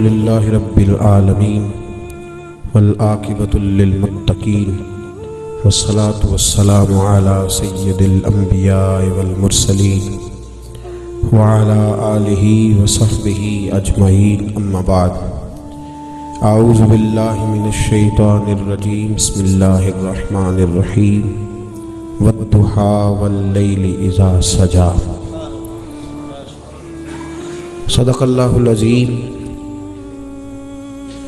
للہ رب العالمین والعاقبۃ للمتقین والصلاة والسلام علی سید الانبیاء والمرسلین وعلی آلہ وصحبہ اجمعین، اما بعد۔ اعوذ باللہ من الشیطان الرجیم، بسم اللہ الرحمن الرحیم، والضحیٰ واللیل اذا سجی۔ صدق اللہ العظیم۔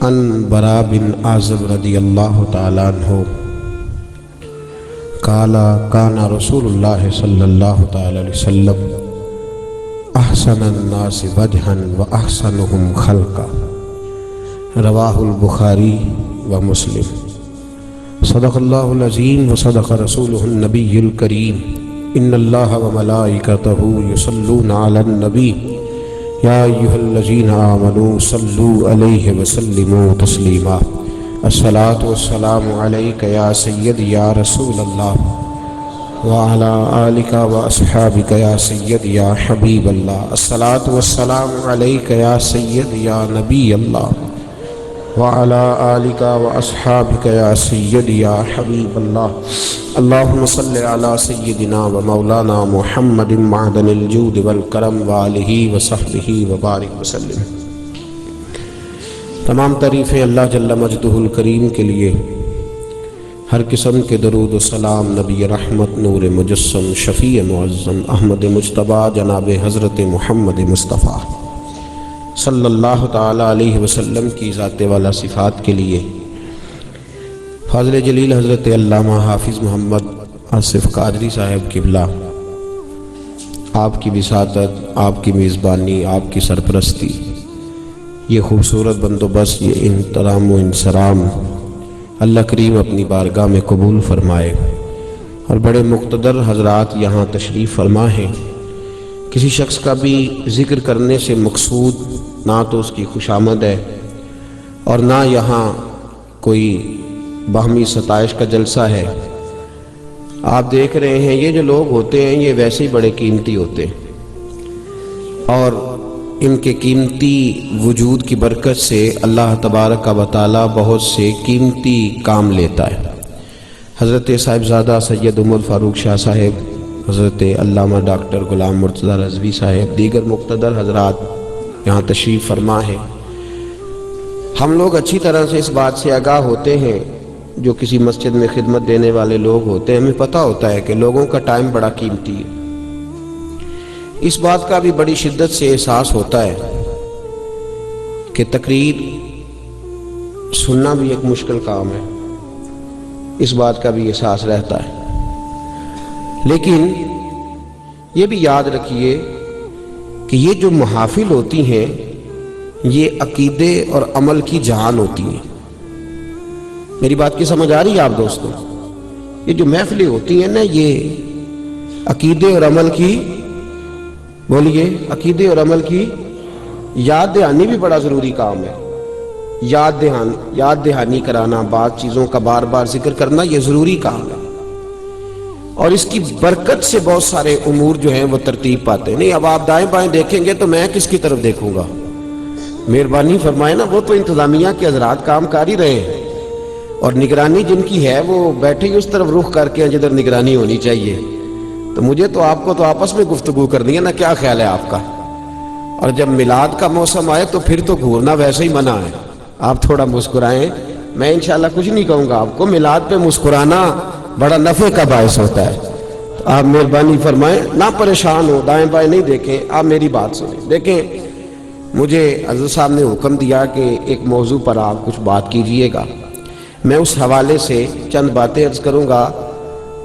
عن براء بن عازب رضی اللہ تعالیٰ عنہ قال کان رسول اللہ صلی اللہ تعالیٰ علیہ وسلم احسن الناس وجہا واحسنہم خلقا، رواہ البخاری و مسلم۔ صدق اللہ العظیم وصدق رسولہ النبی الکریم۔ ان اللہ وملائکتہ یصلون علی النبی یا ایھا الذین آمنوا صلوا علیہ وسلموا تسلیما۔ الصلاۃ والسلام علیک یا سیدی یا رسول اللہ وعلی آلک واصحابک یا سیدی یا حبیب اللہ۔ الصلاۃ والسلام علیک یا سیدی یا نبی اللہ وعلی آلک واصحابک یا سیدی یا حبیب اللہ۔ اللہم صلی علی سیدنا و مولانا محمد معدن الجود والکرم وآلہ وصحبہ وبارک وسلم۔ تمام تعریفیں اللہ جل مجدہ الکریم کے لیے، ہر قسم کے درود و سلام نبی رحمت نور مجسم شفیع معظم احمد مجتبیٰ جناب حضرت محمد مصطفیٰ صلی اللہ تعالیٰ علیہ وسلم کی ذات والا صفات کے لیے، فاضل جلیل حضرت علامہ حافظ محمد آصف قادری صاحب قبلہ، آپ کی وساطت، آپ کی میزبانی، آپ کی سرپرستی، یہ خوبصورت بندوبست، یہ احترام و انصرام اللہ کریم اپنی بارگاہ میں قبول فرمائے، اور بڑے مقتدر حضرات یہاں تشریف فرما ہیں۔ کسی شخص کا بھی ذکر کرنے سے مقصود نہ تو اس کی خوشامد ہے اور نہ یہاں کوئی باہمی ستائش کا جلسہ ہے۔ آپ دیکھ رہے ہیں یہ جو لوگ ہوتے ہیں یہ ویسے ہی بڑے قیمتی ہوتے ہیں، اور ان کے قیمتی وجود کی برکت سے اللہ تبارک و تعالی بہت سے قیمتی کام لیتا ہے۔ حضرت صاحبزادہ سید عمر فاروق شاہ صاحب، حضرت علامہ ڈاکٹر غلام مرتضیٰ رضوی صاحب، دیگر مقتدر حضرات یہاں تشریف فرما ہے۔ ہم لوگ اچھی طرح سے اس بات سے آگاہ ہوتے ہیں، جو کسی مسجد میں خدمت دینے والے لوگ ہوتے ہیں، ہمیں پتہ ہوتا ہے کہ لوگوں کا ٹائم بڑا قیمتی ہے۔ اس بات کا بھی بڑی شدت سے احساس ہوتا ہے کہ تقریر سننا بھی ایک مشکل کام ہے، اس بات کا بھی احساس رہتا ہے۔ لیکن یہ بھی یاد رکھیے کہ یہ جو محافل ہوتی ہیں یہ عقیدے اور عمل کی جہان ہوتی ہیں۔ میری بات کی سمجھ آ رہی ہے آپ دوستوں؟ یہ جو محفلیں ہوتی ہیں نا، یہ عقیدے اور عمل کی، بولیے، عقیدے اور عمل کی یاد دہانی بھی بڑا ضروری کام ہے۔ یاد دہانی کرانا، بعض چیزوں کا بار بار ذکر کرنا، یہ ضروری کام ہے، اور اس کی برکت سے بہت سارے امور جو ہیں وہ ترتیب پاتے ہیں۔ نہیں، اب آپ دائیں بائیں دیکھیں گے تو میں کس کی طرف دیکھوں گا؟ مہربانی فرمائے نا، وہ تو انتظامیہ کے حضرات کام کر ہی رہے ہیں، اور نگرانی جن کی ہے وہ بیٹھے ہی اس طرف رخ کر کے جدھر نگرانی ہونی چاہیے۔ تو مجھے تو آپ کو تو آپس میں گفتگو کرنی ہے نا، کیا خیال ہے آپ کا؟ اور جب میلاد کا موسم آئے تو پھر تو گھورنا ویسے ہی منع ہے۔ آپ تھوڑا مسکرائیں، میں انشاءاللہ کچھ نہیں کہوں گا آپ کو، میلاد پہ مسکرانا بڑا نفع کا باعث ہوتا ہے۔ تو آپ مہربانی فرمائیں، نہ پریشان ہو، دائیں بائیں نہیں دیکھیں، آپ میری بات سنیں۔ دیکھیں، مجھے حضرت صاحب نے حکم دیا کہ ایک موضوع پر آپ کچھ بات کیجئے گا، میں اس حوالے سے چند باتیں عرض کروں گا۔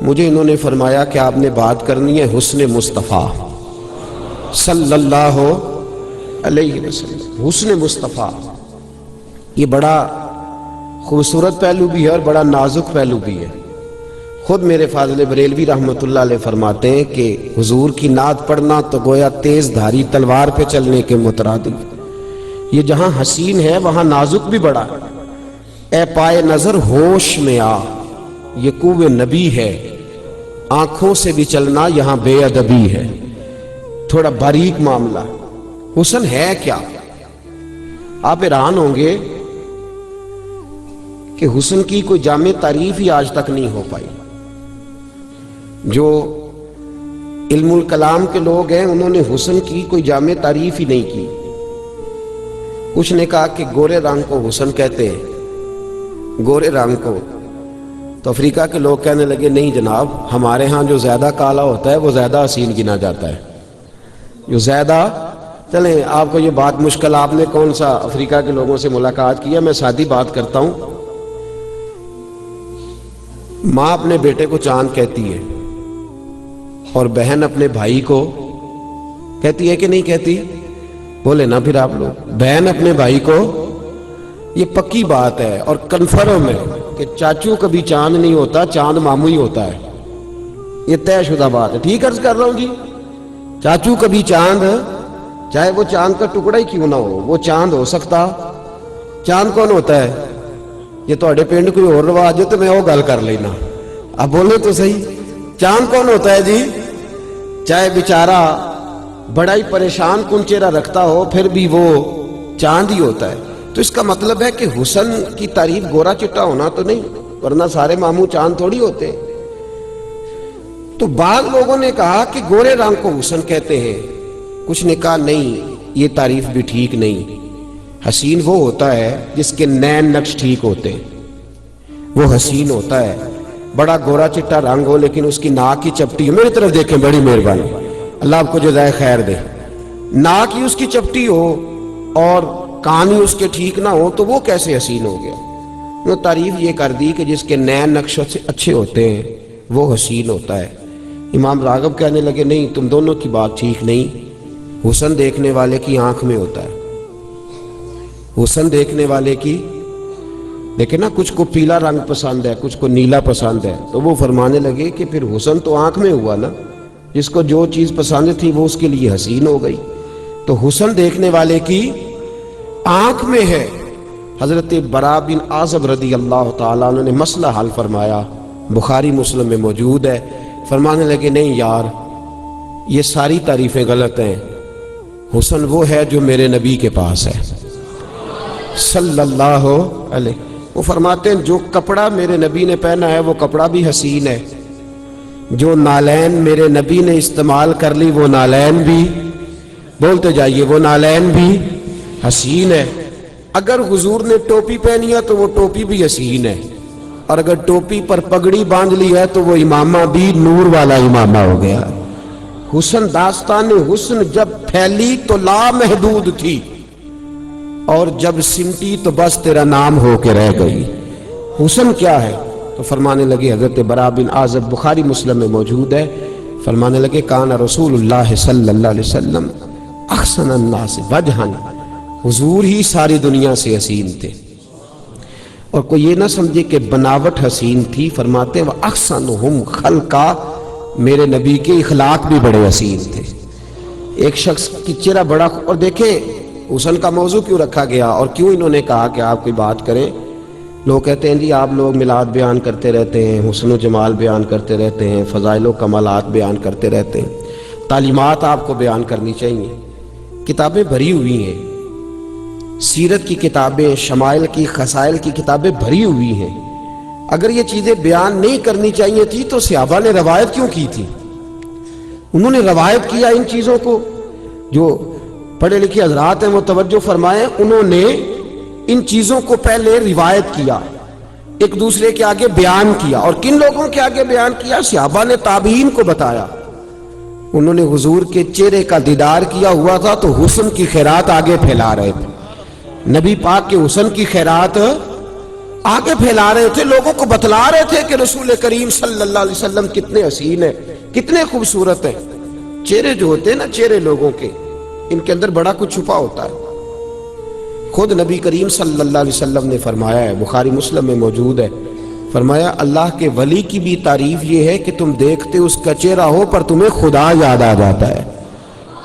مجھے انہوں نے فرمایا کہ آپ نے بات کرنی ہے حسن مصطفیٰ صلی اللہ علیہ وسلم۔ حسن مصطفیٰ یہ بڑا خوبصورت پہلو بھی ہے اور بڑا نازک پہلو بھی ہے۔ خود میرے فاضل بریلوی رحمۃ اللہ علیہ فرماتے ہیں کہ حضور کی نعت پڑھنا تو گویا تیز دھاری تلوار پہ چلنے کے مترادف۔ یہ جہاں حسین ہے وہاں نازک بھی بڑا ہے۔ اے پائے نظر ہوش میں آ، یہ کوہ نبی ہے، آنکھوں سے بھی چلنا یہاں بے ادبی ہے۔ تھوڑا باریک معاملہ، حسن ہے کیا؟ آپ حیران ہوں گے کہ حسن کی کوئی جامع تعریف ہی آج تک نہیں ہو پائی. جو علم الکلام کے لوگ ہیں انہوں نے حسن کی کوئی جامع تعریف ہی نہیں کی. کچھ نے کہا کہ گورے رنگ کو حسن کہتے ہیں, گورے رنگ کو. تو افریقہ کے لوگ کہنے لگے نہیں جناب, ہمارے ہاں جو زیادہ کالا ہوتا ہے وہ زیادہ حسین گنا جاتا ہے. جو زیادہ, چلیں آپ کو یہ بات مشکل, آپ نے کون سا افریقہ کے لوگوں سے ملاقات کیا, میں سادی بات کرتا ہوں. ماں اپنے بیٹے کو چاند کہتی ہے اور بہن اپنے بھائی کو کہتی ہے کہ نہیں کہتی؟ بولے نا پھر آپ لوگ. بہن اپنے بھائی کو, یہ پکی بات ہے اور کنفرم ہے کہ چاچو کبھی چاند نہیں ہوتا, چاند ماموں ہی ہوتا ہے. یہ طے شدہ بات ہے. ٹھیک عرض کر رہا ہوں جی, چاچو کبھی چاند, چاہے وہ چاند کا ٹکڑا ہی کیوں نہ ہو, وہ چاند ہو سکتا. چاند کون ہوتا ہے؟ یہ تھوڑے پنڈ کوئی اور رواج ہے تو میں وہ گل کر لینا. اب بولے تو صحیح, چاند کون ہوتا ہے جی؟ چاہے بیچارہ بڑا ہی پریشان کن چہرہ رکھتا ہو پھر بھی وہ چاند ہی ہوتا ہے. تو اس کا مطلب ہے کہ حسن کی تعریف گورا چٹا ہونا تو نہیں, ورنہ سارے ماموں چاند تھوڑی ہوتے. تو بعض لوگوں نے کہا کہ گورے رنگ کو حسن کہتے ہیں, کچھ نے کہا نہیں یہ تعریف بھی ٹھیک نہیں. حسین وہ ہوتا ہے جس کے نین نقش ٹھیک ہوتے ہیں, وہ حسین ہوتا ہے. بڑا گورا چٹا رنگ ہو لیکن اس کی ناک کی چپٹی, میری طرف دیکھیں, بڑی مہربانی, اللہ آپ کو جزائے خیر دے, ناک ہی اس کی چپٹی ہو اور کان ہی اس کے ٹھیک نہ ہو تو وہ کیسے حسین ہو گیا؟ وہ تعریف یہ کر دی کہ جس کے نین نقش اچھے ہوتے ہیں وہ حسین ہوتا ہے. امام راغب کہنے لگے نہیں, تم دونوں کی بات ٹھیک نہیں. حسن دیکھنے والے کی آنکھ میں ہوتا ہے, حسن دیکھنے والے کی, دیکھیں نا, کچھ کو پیلا رنگ پسند ہے, کچھ کو نیلا پسند ہے, تو وہ فرمانے لگے کہ پھر حسن تو آنکھ میں ہوا نا, جس کو جو چیز پسند تھی وہ اس کے لیے حسین ہو گئی. تو حسن دیکھنے والے کی آنکھ میں ہے. حضرت برا بن عازب رضی اللہ تعالیٰ عنہ نے مسئلہ حل فرمایا, بخاری مسلم میں موجود ہے. فرمانے لگے نہیں یار, یہ ساری تعریفیں غلط ہیں. حسن وہ ہے جو میرے نبی کے پاس ہے صلی اللہ علیہ. وہ فرماتے ہیں جو کپڑا میرے نبی نے پہنا ہے وہ کپڑا بھی حسین ہے, جو نالین میرے نبی نے استعمال کر لی وہ نالین بھی, بولتے جائیے, وہ نالین بھی حسین ہے. اگر حضور نے ٹوپی پہنی ہے تو وہ ٹوپی بھی حسین ہے, اور اگر ٹوپی پر پگڑی باندھ لی ہے تو وہ امامہ بھی نور والا امامہ ہو گیا. حسن, داستان حسن جب پھیلی تو لامحدود تھی, اور جب سمٹی تو بس تیرا نام ہو کے رہ گئی. حسن کیا ہے؟ تو فرمانے لگے, حضرت برا بن عازب بخاری مسلم میں موجود ہے, فرمانے لگے کان رسول اللہ صلی اللہ علیہ وسلم احسن الناس وجہن, حضور ہی ساری دنیا سے حسین تھے. اور کوئی یہ نہ سمجھے کہ بناوٹ حسین تھی, فرماتے وہ احسنہم خلقا, میرے نبی کے اخلاق بھی بڑے حسین تھے. ایک شخص کی چہرہ بڑا, اور دیکھیں حسن کا موضوع کیوں رکھا گیا اور کیوں انہوں نے کہا کہ آپ کوئی بات کریں. لوگ کہتے ہیں جی آپ لوگ میلاد بیان کرتے رہتے ہیں, حسن و جمال بیان کرتے رہتے ہیں, فضائل و کمالات بیان کرتے رہتے ہیں, تعلیمات آپ کو بیان کرنی چاہیے. کتابیں بھری ہوئی ہیں, سیرت کی کتابیں, شمائل کی, خصائل کی کتابیں بھری ہوئی ہیں. اگر یہ چیزیں بیان نہیں کرنی چاہیے تھی تو صحابہ نے روایت کیوں کی تھی؟ انہوں نے روایت کیا ان چیزوں کو. جو پڑھے لکھے حضرات ہیں وہ توجہ فرمائیں, انہوں نے ان چیزوں کو پہلے روایت کیا, ایک دوسرے کے آگے بیان کیا. اور کن لوگوں کے آگے بیان کیا؟ صحابہ نے تابعین کو بتایا. انہوں نے حضور کے چہرے کا دیدار کیا ہوا تھا تو حسن کی خیرات آگے پھیلا رہے تھے, نبی پاک کے حسن کی خیرات آگے پھیلا رہے تھے, لوگوں کو بتلا رہے تھے کہ رسول کریم صلی اللہ علیہ وسلم کتنے حسین ہیں, کتنے خوبصورت ہیں. چہرے جو ہوتے ہیں نا, چہرے لوگوں کے, ان کے اندر بڑا کچھ چھپا ہوتا ہے. خود نبی کریم صلی اللہ علیہ وسلم نے فرمایا ہے, بخاری مسلم میں موجود ہے, فرمایا اللہ کے ولی کی بھی تعریف یہ ہے کہ تم دیکھتے اس کا چہرہ ہو پر تمہیں خدا یاد آ جاتا ہے.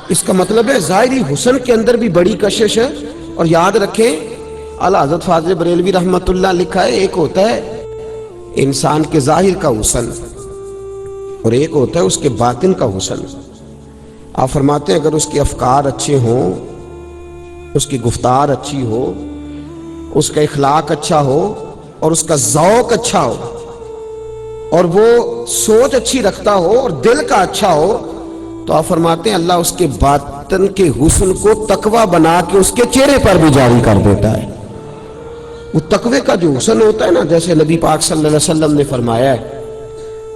اس کا مطلب ہے ظاہری حسن کے اندر بھی بڑی کشش ہے. اور یاد رکھیں, اعلیٰ حضرت فاضل بریلوی رحمۃ اللہ لکھا ہے, ایک ہوتا ہے انسان کے ظاہر کا حسن اور ایک ہوتا ہے اس کے باطن کا حسن. آپ فرماتے ہیں اگر اس کے افکار اچھے ہوں اس کی گفتار اچھی ہو، اس کا اخلاق اچھا ہو اور اس کا ذوق اچھا ہو اور وہ سوچ اچھی رکھتا ہو اور دل کا اچھا ہو، تو آپ فرماتے ہیں اللہ اس کے باطن کے حسن کو تقوی بنا کے اس کے چہرے پر بھی جاری کر دیتا ہے۔ وہ تقوی کا جو حسن ہوتا ہے نا، جیسے نبی پاک صلی اللہ علیہ وسلم نے فرمایا ہے،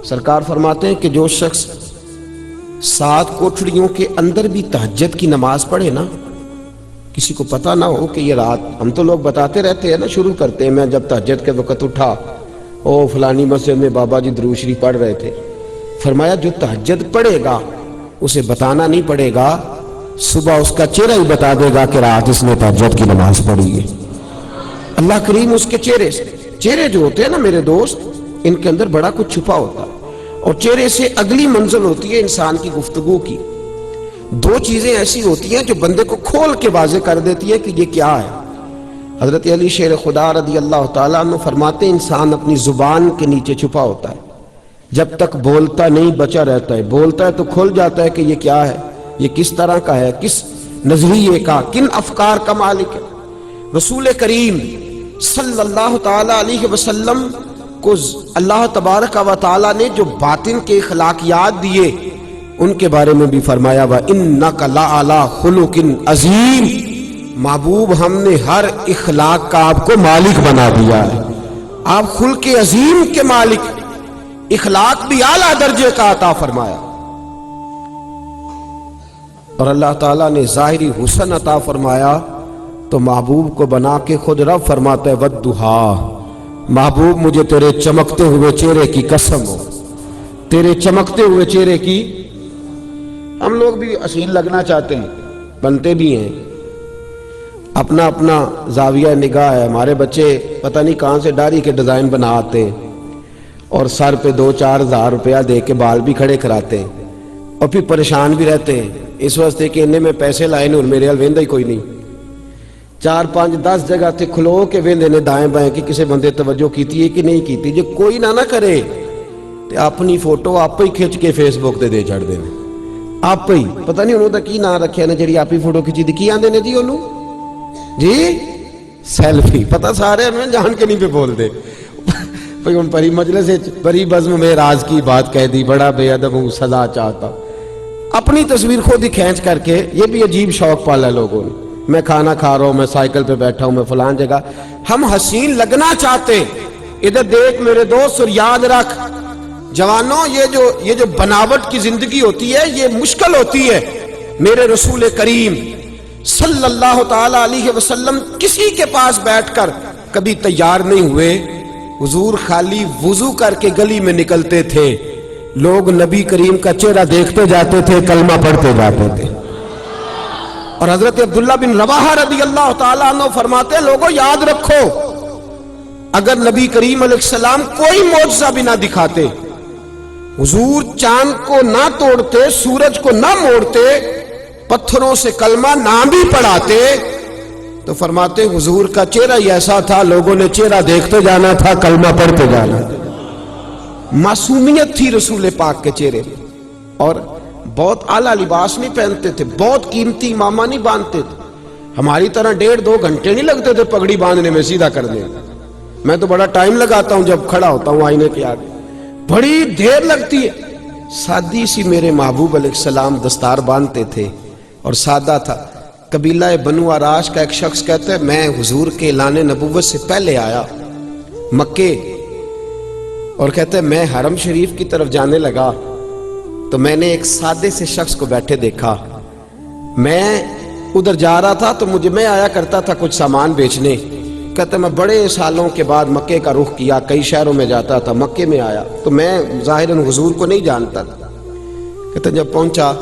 سرکار فرماتے ہیں کہ جو شخص 7 کوٹھڑیوں کے اندر بھی تہجد کی نماز پڑھے نا، کسی کو پتہ نہ ہو کہ یہ رات، ہم تو لوگ بتاتے رہتے ہیں نا، شروع کرتے ہیں میں جب تہجد کے وقت اٹھا، فلانی مسجد میں بابا جی درود شریف پڑھ رہے تھے۔ فرمایا جو تہجد پڑھے گا اسے بتانا نہیں پڑے گا، صبح اس کا چہرہ ہی بتا دے گا کہ رات اس نے تہجد کی نماز پڑھی ہے۔ اللہ کریم اس کے چہرے جو ہوتے ہیں نا میرے دوست، ان کے اندر بڑا کچھ چھپا ہوتا ہے، اور چہرے سے اگلی منزل ہوتی ہے انسان کی گفتگو کی۔ 2 چیزیں ایسی ہوتی ہیں جو بندے کو کھول کے واضح کر دیتی ہے کہ یہ کیا ہے۔ حضرت علی شیر خدا رضی اللہ تعالیٰ عنہ فرماتے ہیں انسان اپنی زبان کے نیچے چھپا ہوتا ہے، جب تک بولتا نہیں بچا رہتا ہے، بولتا ہے تو کھل جاتا ہے کہ یہ کیا ہے، یہ کس طرح کا ہے، کس نظریے کا، کن افکار کا مالک ہے۔ رسول کریم صلی اللہ تعالیٰ علیہ وسلم کو اللہ تبارک و تعالیٰ نے جو باطن کے اخلاقیات دیے ان کے بارے میں بھی فرمایا وَإِنَّكَ لَعَلَىٰ خُلُقٍ عَظِيمٍ، محبوب ہم نے ہر اخلاق کا آپ کو مالک بنا دیا ہے، آپ خلق عظیم کے مالک، اخلاق بھی اعلیٰ درجے کا عطا فرمایا۔ اور اللہ تعالیٰ نے ظاہری حسن عطا فرمایا تو محبوب کو بنا کے خود رب فرماتا ہے وَالضُّحَىٰ، محبوب مجھے تیرے چمکتے ہوئے چہرے کی قسم ہو، تیرے چمکتے ہوئے چہرے کی۔ ہم لوگ بھی اصیل لگنا چاہتے ہیں، بنتے بھی ہیں، اپنا اپنا زاویہ نگاہ ہے۔ ہمارے بچے پتہ نہیں کہاں سے داڑھی کے ڈیزائن بنا آتے ہیں اور سر پہ 2-4 ہزار روپیہ دے کے بال بھی کھڑے کراتے ہیں، اور پھر پریشان بھی رہتے ہیں اس واسطے کہ انہیں میں پیسے لائے نہیں اور میرے حال ویندہ ہی کوئی نہیں۔ 4-5-10 جگہ تھے کھلو کے ویندے نے دائیں بائیں کہ کسی بندے توجہ کیتی ہے کہ نہیں کیتی، جو کوئی نہ کرے تو اپنی فوٹو آپ ہی کھچ کے فیس بک تے دے چڑھ دیں، آپ ہی پتہ نہیں انہوں نے کی نام رکھیا نے جڑی آپ ہی فوٹو کھچی دی، کی آندے نے جی انہوں جی سیلفی، پتہ سارے میں جان کے نہیں پہ بول دے بھئی ان پری مجلس بری بزم میں راز کی بات کہہ دی، بڑا بے ادب ہوں سزا چاہتا، اپنی تصویر خود ہی کھینچ کر کے۔ یہ بھی عجیب شوق پالا ہے لوگوں نے، میں کھانا کھا رہا ہوں، میں سائیکل پہ بیٹھا ہوں، میں فلان جگہ۔ ہم حسین لگنا چاہتے، ادھر دیکھ میرے دوست اور یاد رکھ جوانوں، یہ جو بناوٹ کی زندگی ہوتی ہے یہ مشکل ہوتی ہے۔ میرے رسول کریم صلی اللہ تعالی علیہ وسلم کسی کے پاس بیٹھ کر کبھی تیار نہیں ہوئے، حضور خالی وضو کر کے گلی میں نکلتے تھے، لوگ نبی کریم کا چہرہ دیکھتے جاتے تھے، کلمہ پڑھتے جاتے تھے۔ اور حضرت عبداللہ بن رواحہ رضی اللہ تعالیٰ عنہ فرماتے ہیں لوگوں یاد رکھو، اگر نبی کریم علیہ السلام کوئی معجزہ بھی نہ دکھاتے، حضور چاند کو نہ توڑتے، سورج کو نہ موڑتے، پتھروں سے کلمہ نہ بھی پڑھاتے، تو فرماتے حضور کا چہرہ ہی ایسا تھا، لوگوں نے چہرہ دیکھتے جانا تھا، کلمہ پڑھتے جانا تھا۔ معصومیت تھی رسول پاک کے چہرے میں، اور بہت اعلیٰ لباس نہیں پہنتے تھے، بہت قیمتی امامہ نہیں باندھتے تھے، ہماری طرح 1.5-2 گھنٹے نہیں لگتے تھے پگڑی باندھنے میں، سیدھا کرنے میں۔ میں تو بڑا ٹائم لگاتا ہوں جب کھڑا ہوتا ہوں آئینے کے آگے، بڑی دیر لگتی ہے۔ سادی سی میرے محبوب علیہ السلام دستار باندھتے تھے اور سادہ تھا۔ قبیلہ بنو آراش کا ایک شخص کہتا ہے میں حضور کے اعلان نبوت سے پہلے آیا مکے، اور کہتے ہیں میں حرم شریف کی طرف جانے لگا تو میں نے ایک سادے سے شخص کو بیٹھے دیکھا، میں ادھر جا رہا تھا تو میں آیا کرتا تھا کچھ سامان بیچنے، کہتے میں بڑے سالوں کے بعد مکے کا رخ کیا، کئی شہروں میں جاتا تھا، مکے میں آیا تو میں ظاہراً حضور کو نہیں جانتا تھا۔ کہتے جب پہنچا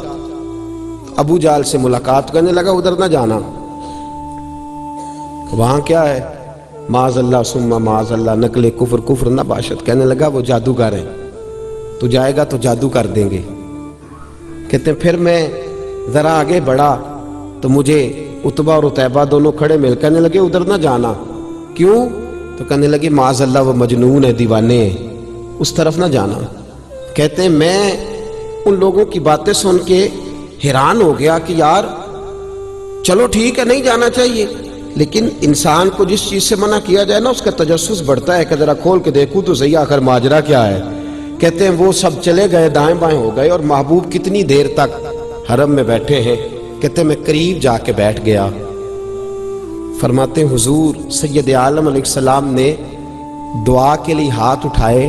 ابو جال سے ملاقات کرنے لگا، ادھر نہ جانا، وہاں کیا ہے، معاذ اللہ ثم معاذ اللہ، نقل کفر نہ باشد، کہنے لگا وہ جادوگر ہیں، تو جائے گا تو جادو کر دیں گے۔ کہتے ہیں پھر میں ذرا آگے بڑھا تو مجھے عتبہ اور عتیبہ دونوں کھڑے مل، کہنے لگے ادھر نہ جانا، کیوں؟ تو کہنے لگے معاذ اللہ وہ مجنون ہے، دیوانے ہیں، اس طرف نہ جانا۔ کہتے ہیں میں ان لوگوں کی باتیں سن کے حیران ہو گیا کہ یار چلو ٹھیک ہے نہیں جانا چاہیے، لیکن انسان کو جس چیز سے منع کیا جائے نا اس کا تجسس بڑھتا ہے کہ ذرا کھول کے دیکھوں تو صحیح آخر ماجرا کیا ہے۔ کہتے ہیں وہ سب چلے گئے، دائیں بائیں ہو گئے، اور محبوب کتنی دیر تک حرم میں بیٹھے ہیں۔ کہتے ہیں میں قریب جا کے بیٹھ گیا۔ فرماتے ہیں حضور سید عالم علیہ السلام نے دعا کے لیے ہاتھ اٹھائے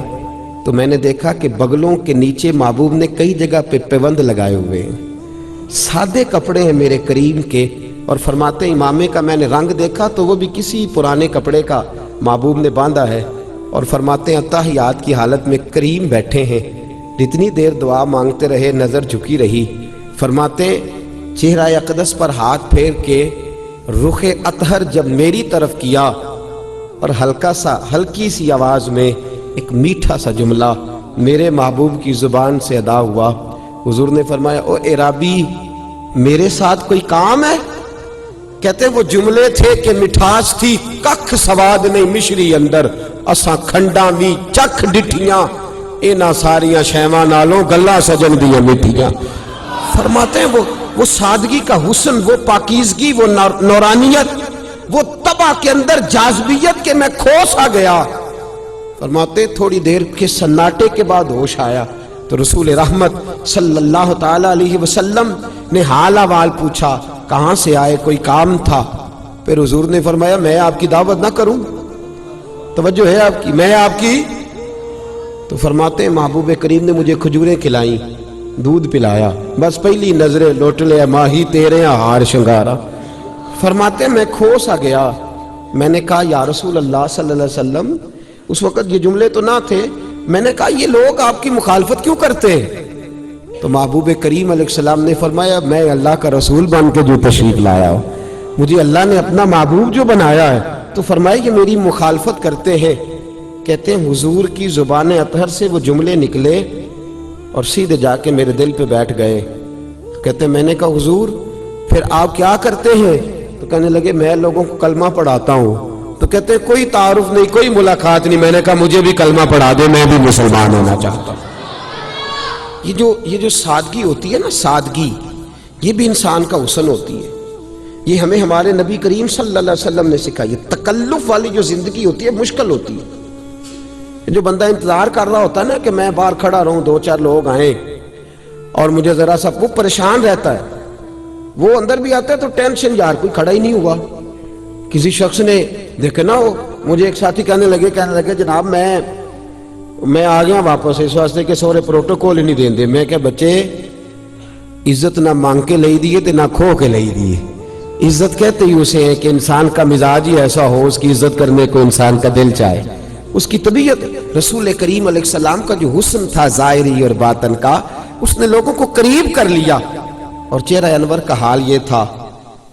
تو میں نے دیکھا کہ بغلوں کے نیچے محبوب نے کئی جگہ پہ پیوند لگائے ہوئے ہیں، سادے کپڑے ہیں میرے کریم کے، اور فرماتے ہیں امامے کا میں نے رنگ دیکھا تو وہ بھی کسی پرانے کپڑے کا محبوب نے باندھا ہے، اور فرماتے ہیں اتحیات کی حالت میں کریم بیٹھے ہیں۔ جتنی دیر دعا مانگتے رہے نظر جھکی رہی۔ فرماتے ہیں چہرہ اقدس پر ہاتھ پھیر کے رخ اطہر جب میری طرف کیا اور ہلکی سی آواز میں ایک میٹھا سا جملہ میرے محبوب کی زبان سے ادا ہوا۔ حضور نے فرمایا او عرابی میرے ساتھ کوئی کام ہے؟ کہتے وہ جملے تھے کہ مٹھاس تھی ککھ سواد نہیں مشری اندر، اساں کھنڈاں بھی چکھ ڈٹھیاں، اینا ساریاں شیواں نالوں گلا سجن دیاں مٹھیاں۔ فرماتے ہیں وہ سادگی کا حسن، وہ پاکیزگی، وہ نورانیت، وہ طبع کے اندر جاذبیت کہ میں کھو سا گیا۔ فرماتے تھوڑی دیر کے سناٹے کے بعد ہوش آیا تو رسول رحمت صلی اللہ تعالی علیہ وسلم نے حال احوال پوچھا، کہاں سے آئے، کوئی کام تھا؟ پھر حضور نے فرمایا میں آپ کی دعوت نہ کروں؟ توجہ ہے آپ کی، میں آپ کی؟ تو فرماتے ہیں محبوب کریم نے مجھے کھجوریں کھلائیں، دودھ پلایا، بس پہلی نظریں لوٹ لے ماہی تیرے ہار شنگارا۔ فرماتے ہیں میں کھو سا گیا۔ میں نے کہا یا رسول اللہ صلی اللہ علیہ وسلم، اس وقت یہ جملے تو نہ تھے، میں نے کہا یہ لوگ آپ کی مخالفت کیوں کرتے ہیں؟ تو محبوب کریم علیہ السلام نے فرمایا میں اللہ کا رسول بن کے جو تشریف لایا ہوں، مجھے اللہ نے اپنا محبوب جو بنایا ہے، تو فرمایا کہ میری مخالفت کرتے ہیں۔ کہتے ہیں حضور کی زبان اطہر سے وہ جملے نکلے اور سیدھے جا کے میرے دل پہ بیٹھ گئے۔ کہتے ہیں میں نے کہا حضور پھر آپ کیا کرتے ہیں؟ تو کہنے لگے میں لوگوں کو کلمہ پڑھاتا ہوں۔ تو کہتے ہیں کوئی تعارف نہیں، کوئی ملاقات نہیں۔ میں نے کہا مجھے بھی کلمہ پڑھا دے، میں بھی مسلمان ہونا چاہتا ہوں۔ یہ جو سادگی ہوتی ہے نا، سادگی، یہ بھی انسان کا حسن ہوتی ہے۔ یہ ہمیں ہمارے نبی کریم صلی اللہ علیہ وسلم نے سکھائی ہے۔ تکلف والی جو زندگی ہوتی ہے مشکل ہوتی ہے۔ جو بندہ انتظار کر رہا ہوتا ہے نا کہ میں باہر کھڑا رہوں، دو چار لوگ آئیں اور مجھے ذرا سا وہ پریشان رہتا ہے، وہ اندر بھی آتا ہے تو ٹینشن، یار کوئی کھڑا ہی نہیں ہوا۔ کسی شخص نے دیکھے نا، مجھے ایک ساتھی کہنے لگے جناب میں آ گیا واپس اس واسطے کہ سورے پروٹوکول ہی نہیں دین دے۔ میں کہ بچے عزت نہ مانگ کے لئی دیے تے نہ کھو کے لئی دیے۔ عزت کہتے ہی اسے ہے کہ انسان کا مزاج ہی ایسا ہو، اس کی عزت کرنے کو انسان کا دل چاہے، اس کی طبیعت۔ رسول کریم علیہ السلام کا جو حسن تھا ظاہری اور باطن کا، اس نے لوگوں کو قریب کر لیا۔ اور چہرہ انور کا حال یہ تھا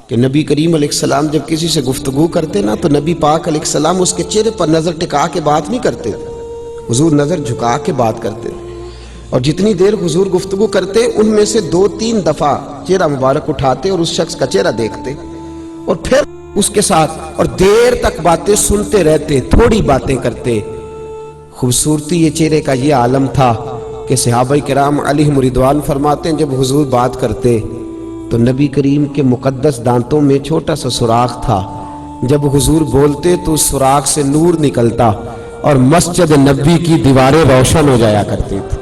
کہ نبی کریم علیہ السلام جب کسی سے گفتگو کرتے نا تو نبی پاک علیہ السلام اس کے چہرے پر نظر ٹکا کے بات نہیں کرتے، حضور نظر جھکا کے بات کرتے، اور جتنی دیر حضور گفتگو کرتے ان میں سے 2-3 دفعہ چہرہ مبارک اٹھاتے اور اس شخص کا چہرہ دیکھتے اور پھر اس کے ساتھ اور دیر تک باتیں سنتے رہتے، تھوڑی باتیں کرتے۔ خوبصورتی یہ چہرے کا یہ عالم تھا کہ صحابہ کرام علیہم رضوان فرماتے ہیں جب حضور بات کرتے تو نبی کریم کے مقدس دانتوں میں چھوٹا سا سوراخ تھا، جب حضور بولتے تو اس سوراخ سے نور نکلتا اور مسجد نبوی کی دیواریں روشن ہو جایا کرتی تھی۔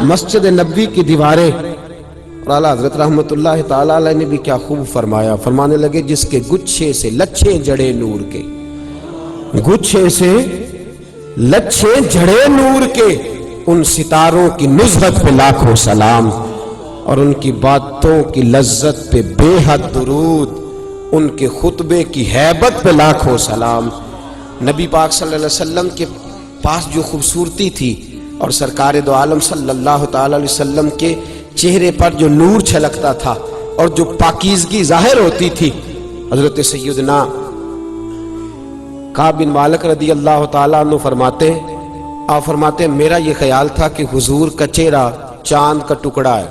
مسجد نبوی کی دیواریں، اور اعلیٰ حضرت رحمت اللہ تعالیٰ علیہ نے بھی کیا خوب فرمایا، فرمانے لگے جس کے گچھے سے لچھے جڑے نور کے، گچھے سے لچھے جڑے نور کے، ان ستاروں کی نزہت پہ لاکھوں سلام، اور ان کی باتوں کی لذت پہ بے حد درود، ان کے خطبے کی ہیبت پہ لاکھوں سلام۔ نبی پاک صلی اللہ علیہ وسلم کے پاس جو خوبصورتی تھی اور سرکار دو عالم صلی اللہ تعالی علیہ وسلم کے چہرے پر جو نور چھلکتا تھا اور جو پاکیزگی ظاہر ہوتی تھی، حضرت سیدنا کعب بن مالک رضی اللہ تعالیٰ عنہ فرماتے ہیں میرا یہ خیال تھا کہ حضور کا چہرہ چاند کا ٹکڑا ہے،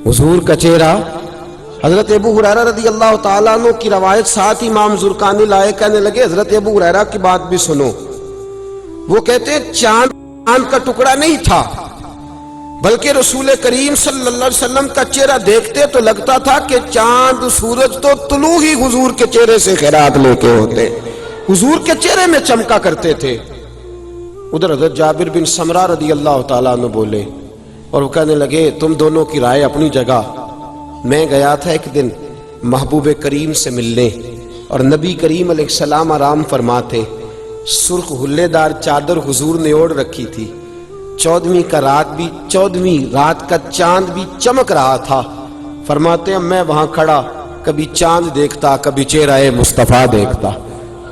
حضور کا چہرہ۔ حضرت ابو ہریرہ رضی اللہ تعالیٰ عنہ کی روایت ساتھ امام زرقانی لائے، کہنے لگے حضرت ابو ہریرہ کی بات بھی سنو۔ وہ کہتے ہیں چاند کا ٹکڑا نہیں تھا، بلکہ رسول کریم صلی اللہ علیہ وسلم کا چہرہ دیکھتے تو لگتا تھا کہ چاند سورج تو طلوع ہی حضور کے چہرے سے خیرات لے کے ہوتے، حضور کے چہرے میں چمکا کرتے تھے۔ ادھر حضرت جابر بن سمرہ رضی اللہ تعالیٰ عنہ بولے اور وہ کہنے لگے تم دونوں کی رائے اپنی جگہ، میں گیا تھا ایک دن محبوب کریم سے ملنے اور نبی کریم علیہ السلام آرام فرما تھے، سرخ ہلے دار چادر حضور نے اوڑھ رکھی تھی، 14ویں رات کا چاند بھی چمک رہا تھا۔ فرماتے ہیں میں وہاں کھڑا کبھی چاند دیکھتا، کبھی چہرہ مصطفیٰ دیکھتا،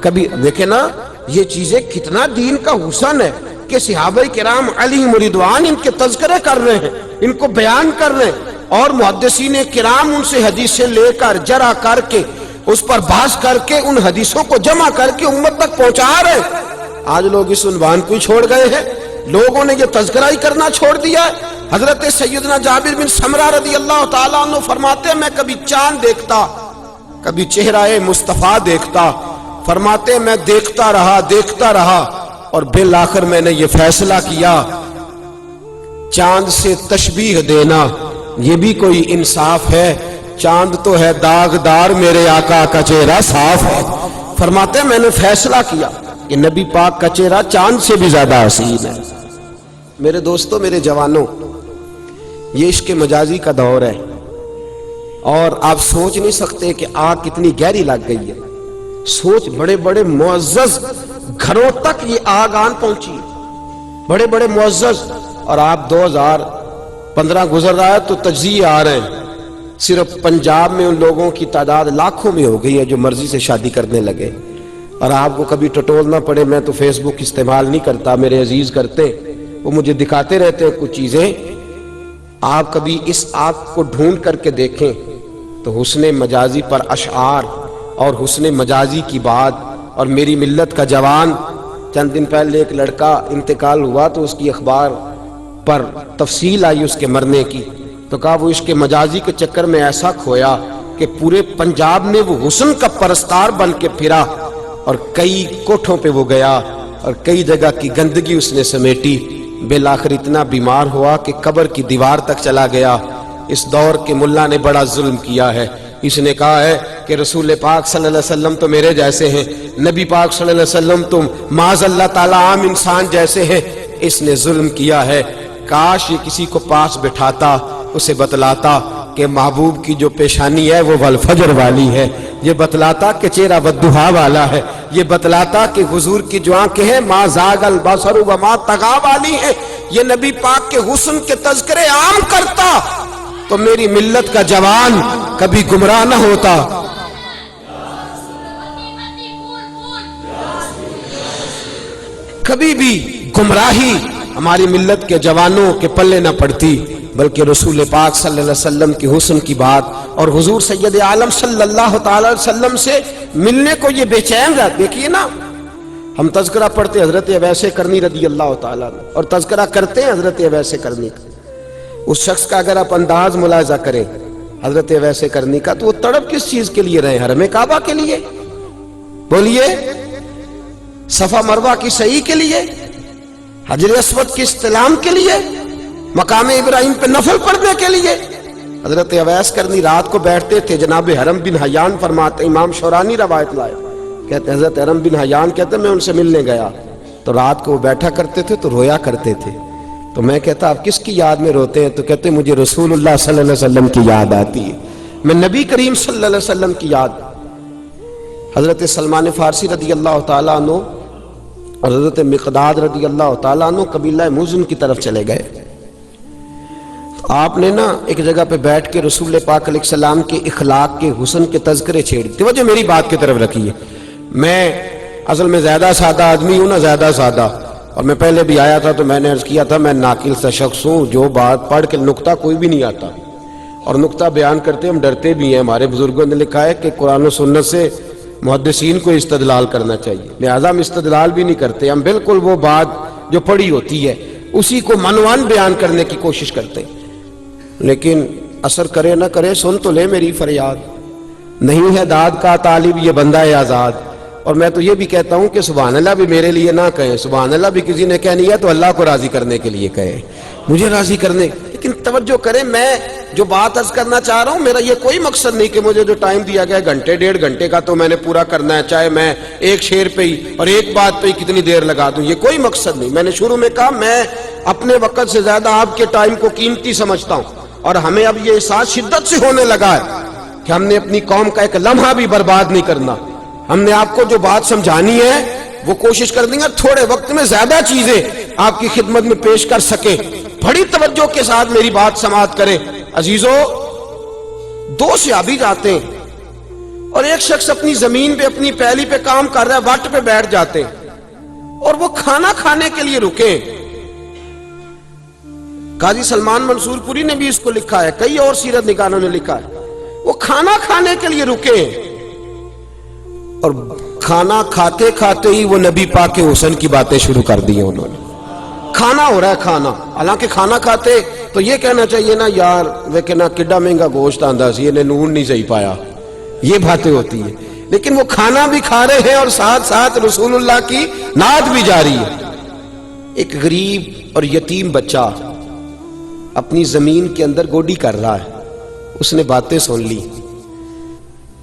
کبھی دیکھے نا یہ چیزیں کتنا دین کا حسن ہے کہ صحابہ کرام علیہم رضوان ان کے تذکرے کر رہے ہیں، ان کو بیان کر رہے ہیں، اور محدثین کرام ان سے حدیثیں لے کر جرح کر کے اس پر بحث کر کے ان حدیثوں کو جمع کر کے امت تک پہنچا رہے ہیں۔ آج لوگ اس عنوان کو ہی چھوڑ گئے ہیں، لوگوں نے یہ تذکرہ ہی کرنا چھوڑ دیا ہے۔ حضرت سیدنا جابر بن سمرہ رضی اللہ تعالیٰ عنہ فرماتے ہیں میں کبھی چاند دیکھتا، کبھی چہرہ مصطفیٰ دیکھتا۔ فرماتے ہیں میں دیکھتا رہا اور بالآخر میں نے یہ فیصلہ کیا چاند سے تشبیہ دینا یہ بھی کوئی انصاف ہے؟ چاند تو ہے داغدار، میرے آقا کا چہرہ صاف ہے۔ فرماتے ہیں میں نے فیصلہ کیا کہ نبی پاک کا چہرہ چاند سے بھی زیادہ حسین ہے۔ میرے دوستو، میرے جوانوں، یہ عشق مجازی کا دور ہے اور آپ سوچ نہیں سکتے کہ آگ کتنی گہری لگ گئی ہے۔ سوچ بڑے بڑے معزز گھروں تک یہ آگ آن پہنچی، بڑے بڑے معزز، اور آپ 2015 گزر رہا ہے تو تجزیے آ رہے ہیں، صرف پنجاب میں ان لوگوں کی تعداد لاکھوں میں ہو گئی ہے جو مرضی سے شادی کرنے لگے۔ اور آپ کو کبھی ٹٹولنا پڑے، میں تو فیس بک استعمال نہیں کرتا، میرے عزیز کرتے، وہ مجھے دکھاتے رہتے ہیں کچھ چیزیں۔ آپ کبھی اس آگ کو ڈھونڈ کر کے دیکھیں تو حسن مجازی پر اشعار اور حسن مجازی کی بات، اور میری ملت کا جوان، چند دن پہلے ایک لڑکا انتقال ہوا تو اس کی اخبار پر تفصیل آئی اس کے مرنے کی، تو کہا وہ عشق مجازی کے چکر میں ایسا کھویا کہ پورے پنجاب میں وہ حسن کا پرستار بن کے پھرا، اور کئی کوٹھوں پہ وہ گیا اور کئی جگہ کی گندگی اس نے سمیٹی، بالآخر اتنا بیمار ہوا کہ قبر کی دیوار تک چلا گیا۔ اس دور کے ملا نے بڑا ظلم کیا ہے، اس نے کہا ہے کہ رسول پاک صلی اللہ علیہ وسلم تو میرے جیسے ہیں، نبی پاک صلی اللہ علیہ وسلم تم معاذ اللہ تعالیٰ عام انسان جیسے ہیں۔ اس نے ظلم کیا ہے۔ کاش یہ کسی کو پاس بٹھاتا، اسے بتلاتا کہ محبوب کی جو پیشانی ہے وہ والفجر والی ہے، یہ بتلاتا کہ چہرہ والضحیٰ والا ہے، یہ بتلاتا کہ حضور کی جو آنکھیں ہیں ما زاغ البصر وما طغیٰ والی ہیں، یہ نبی پاک کے حسن کے تذکرے عام کرتا تو میری ملت کا جوان کبھی گمراہ نہ ہوتا۔ کبھی بھی گمراہی ہماری ملت کے جوانوں کے پلے نہ پڑتی، بلکہ رسول پاک صلی اللہ علیہ وسلم کی حسن کی بات اور حضور سید عالم صلی اللہ تعالی علیہ وسلم سے ملنے کو یہ بے چین رہا۔ دیکھیے نا، ہم تذکرہ پڑھتے حضرت اویس کرنی رضی اللہ تعالیٰ اور تذکرہ کرتے ہیں حضرت اویس کرنی کا۔ اس شخص کا اگر آپ انداز ملاحظہ کریں حضرت اویس کرنی کا، تو وہ تڑپ کس چیز کے لیے رہے؟ حرم کعبہ کے لیے، بولیے، صفا مروہ کی سعی کے لیے، حجر اسود کی استلام کے لیے، مقام ابراہیم پہ نفل پڑھنے کے لیے۔ حضرت اویس کرنی رات کو بیٹھتے تھے، جناب حرم بن حیان فرماتے، امام شورانی روایت لائے، کہتے حضرت حرم بن حیان کہتے میں ان سے ملنے گیا تو رات کو وہ بیٹھا کرتے تھے تو رویا کرتے تھے، تو میں کہتا آپ کس کی یاد میں روتے ہیں؟ تو کہتے مجھے رسول اللہ صلی اللہ علیہ وسلم کی یاد آتی ہے، میں نبی کریم صلی اللہ علیہ وسلم کی یاد۔ حضرت سلمان فارسی رضی اللہ تعالیٰ عنہ اور حضرت مقداد رضی اللہ تعالیٰ عنہ قبیلہ مزن کی طرف چلے گئے۔ آپ نے نا ایک جگہ پہ بیٹھ کے رسول پاک علیہ السلام کے اخلاق کے حسن کے تذکرے چھیڑ، توجہ میری بات کی طرف رکھیے، میں اصل میں زیادہ سادہ آدمی ہوں نا، زیادہ سادہ، اور میں پہلے بھی آیا تھا تو میں نے عرض کیا تھا میں ناقل سا شخص ہوں، جو بات پڑھ کے نقطہ کوئی بھی نہیں آتا، اور نقطہ بیان کرتے ہم ڈرتے بھی ہیں۔ ہمارے بزرگوں نے لکھا ہے کہ قرآن و سنت سے محدثین کو استدلال کرنا چاہیے، لہذا ہم استدلال بھی نہیں کرتے، ہم بالکل وہ بات جو پڑھی ہوتی ہے اسی کو منوان بیان کرنے کی کوشش کرتے ہیں، لیکن اثر کرے نہ کرے سن تو لے میری فریاد، نہیں ہے داد کا طالب یہ بندہ ہے آزاد۔ اور میں تو یہ بھی کہتا ہوں کہ سبحان اللہ بھی میرے لیے نہ کہیں، سبحان اللہ بھی کسی نے کہنی ہے تو اللہ کو راضی کرنے کے لیے کہے، مجھے راضی کرنے. لیکن توجہ کریں، میں جو بات عرض کرنا چاہ رہا ہوں، میرا یہ کوئی مقصد نہیں کہ مجھے جو ٹائم دیا گیا گھنٹے 1.5 کا تو میں نے پورا کرنا ہے، چاہے میں ایک شعر پہ ہی اور ایک بات پہ ہی کتنی دیر لگا دوں. یہ کوئی مقصد نہیں. میں نے شروع میں کہا میں اپنے وقت سے زیادہ آپ کے ٹائم کو قیمتی سمجھتا ہوں، اور ہمیں اب یہ احساس شدت سے ہونے لگا ہے کہ ہم نے اپنی قوم کا ایک لمحہ بھی برباد نہیں کرنا. ہم نے آپ کو جو بات سمجھانی ہے وہ کوشش کر دیں گے تھوڑے وقت میں زیادہ چیزیں آپ کی خدمت میں پیش کر سکے. بڑی توجہ کے ساتھ میری بات سماعت کریں. عزیزو، 2 صحابی جاتے ہیں اور ایک شخص اپنی زمین پہ اپنی پہلی پہ کام کر رہا ہے، وٹ پہ بیٹھ جاتے ہیں اور وہ کھانا کھانے کے لیے رکے. قاضی سلمان منصور پوری نے بھی اس کو لکھا ہے، کئی اور سیرت نگاروں نے لکھا ہے. وہ کھانا کھانے کے لیے رکے اور کھانا کھاتے کھاتے ہی وہ نبی پاک کے حسن کی باتیں شروع کر دی. انہوں نے کھانا ہو رہا ہے، کھانا، حالانکہ کھانا کھاتے تو یہ کہنا چاہیے نا یار ویکھنا کڈا مہنگا گوشت آندا سی، انہیں نون نہیں صحیح پایا، یہ باتیں ہوتی ہیں. لیکن وہ کھانا بھی کھا رہے ہیں اور ساتھ ساتھ رسول اللہ کی نعت بھی جاری ہے. ایک غریب اور یتیم بچہ اپنی زمین کے اندر گوڈی کر رہا ہے، اس نے باتیں سن لی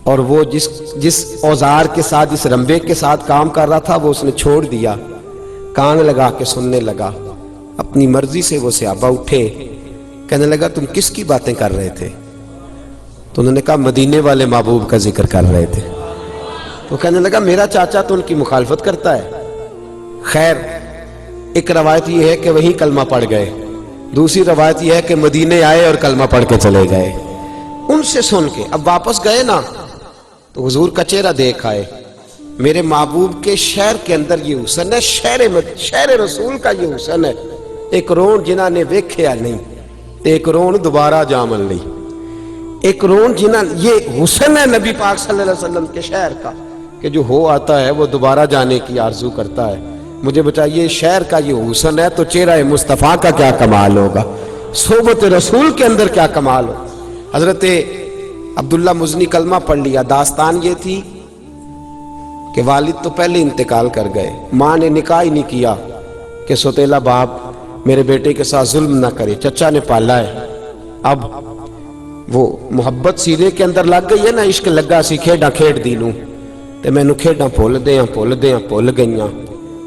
اور وہ جس اوزار کے ساتھ، جس رمبے کے ساتھ کام کر رہا تھا وہ اس نے چھوڑ دیا، کان لگا کے سننے لگا. اپنی مرضی سے وہ صحابہ اٹھے، کہنے لگا تم کس کی باتیں کر رہے تھے؟ تو انہوں نے کہا مدینے والے محبوب کا ذکر کر رہے تھے. تو کہنے لگا میرا چاچا تو ان کی مخالفت کرتا ہے. خیر، ایک روایت یہ ہے کہ وہیں کلمہ پڑھ گئے، دوسری روایت یہ ہے کہ مدینے آئے اور کلمہ پڑھ کے چلے گئے. ان سے سن کے اب واپس گئے نا تو حضور کا چہرہ دیکھ آئے. میرے محبوب کے شہر کے اندر یہ حسن ہے، شہر رسول کا یہ حسن ہے. ایک رون جنہاں نے ویکھیا نہیں، ایک رون دوبارہ جامل نہیں. ایک رون جنہاں، یہ حسن ہے نبی پاک صلی اللہ علیہ وسلم کے شہر کا کہ جو ہو آتا ہے وہ دوبارہ جانے کی آرزو کرتا ہے. مجھے بتائیے شہر کا یہ حسن ہے تو چہرہ مصطفیٰ کا کیا کمال ہوگا، صحبت رسول کے اندر کیا کمال ہوگا. حضرت عبداللہ مزنی کلمہ پڑھ لیا. داستان یہ تھی کہ والد تو پہلے انتقال کر گئے، ماں نے نکاح ہی نہیں کیا کہ سوتیلا باپ میرے بیٹے کے ساتھ ظلم نہ کرے، چچا نے پالا ہے. اب وہ محبت سینے کے اندر لگ گئی ہے نا، عشق لگا سی کھیڈاں کھیڈ دی نوں تے مینوں کھیڈاں بھول گئیاں.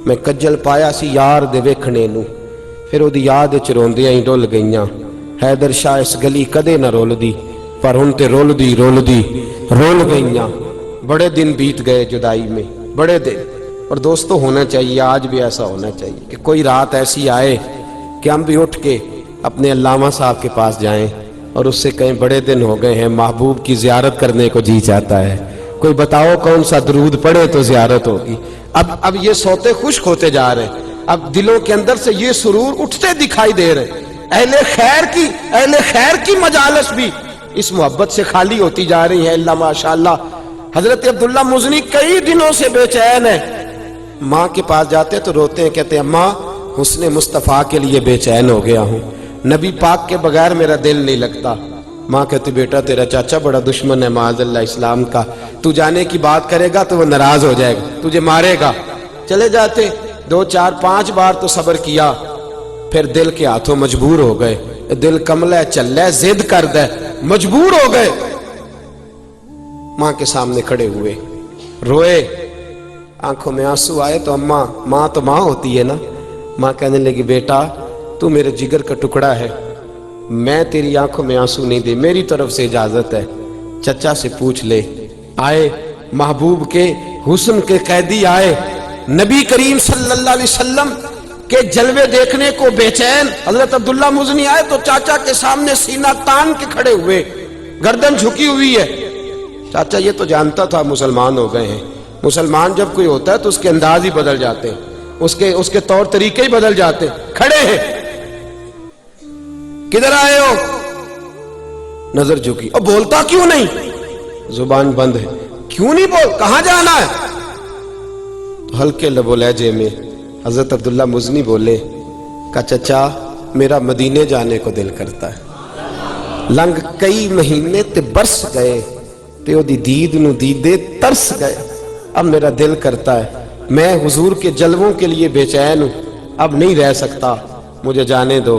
میں کجل پایا سی یار دے ویکھنے نوں، پھر وہ دی یاد وچ روندیاں ہی ڈل گئیاں. حیدر شاہ اس گلی کدے نہ رول دی، پر ہن تے رول گئیاں. بڑے دن بیت گئے جدائی میں، بڑے دن. اور دوستو ہونا چاہیے، آج بھی ایسا ہونا چاہیے کہ کوئی رات ایسی آئے کہ ہم بھی اٹھ کے اپنے علامہ صاحب کے پاس جائیں اور اس سے کہیں بڑے دن ہو گئے ہیں، محبوب کی زیارت کرنے کو جی چاہتا ہے، کوئی بتاؤ کون سا درود پڑھے تو زیارت ہوگی. اب یہ سوتے خشک ہوتے جا رہے ہیں، اب دلوں کے اندر سے یہ سرور اٹھتے دکھائی دے رہے. اہل خیر کی مجالس بھی اس محبت سے خالی ہوتی جا رہی ہے. اللہ ماشاءاللہ. حضرت عبداللہ مزنی کئی دنوں سے بے چین ہے. ماں کے پاس جاتے تو روتے ہیں، کہتے ہیں ماں حسن مصطفیٰ کے لیے بے چین ہو گیا ہوں، نبی پاک کے بغیر میرا دل نہیں لگتا. ماں کہتی بیٹا تیرا چاچا بڑا دشمن ہے معاذ اللہ اسلام کا، تو جانے کی بات کرے گا تو وہ ناراض ہو جائے گا، تجھے مارے گا. چلے جاتے. 2 4 5 بار تو صبر کیا، پھر دل کے ہاتھوں مجبور ہو گئے. دل کملا ہے، چل ہے، ضد کرد ہے، مجبور ہو گئے. ماں کے سامنے کھڑے ہوئے، روئے، آنکھوں میں آنسو آئے. تو ماں تو ماں ہوتی ہے نا. ماں کہنے لگی بیٹا تو میرے جگر کا ٹکڑا ہے، میں تیری آنکھوں میں آنسو نہیں دے، میری طرف سے اجازت ہے، چچا سے پوچھ لے. آئے محبوب کے حسن کے قیدی آئے، نبی کریم صلی اللہ علیہ وسلم کے جلوے دیکھنے کو بے چین. حضرت عبداللہ مزنی آئے تو چاچا کے سامنے سینہ تان کے کھڑے ہوئے، گردن جھکی ہوئی ہے. چاچا یہ تو جانتا تھا مسلمان ہو گئے ہیں. مسلمان جب کوئی ہوتا ہے تو اس کے انداز ہی بدل جاتے ہیں، اس کے طور طریقے ہی بدل جاتے ہیں. کھڑے ہیں، کدھر آئے ہو؟ نظر جھکی. اب بولتا کیوں نہیں؟ زبان بند ہے. کیوں نہیں بول؟ کہاں جانا ہے؟ ہلکے لب و لہجے میں حضرت عبداللہ مزنی بولے کہ چچا میرا مدینے جانے کو دل کرتا ہے. لنگ کئی مہینے تے برس گئے تے او دی دید نو دیدے ترس گئے. اب میرا دل کرتا ہے، میں حضور کے جلووں کے لیے بے چین ہوں، اب نہیں رہ سکتا، مجھے جانے دو.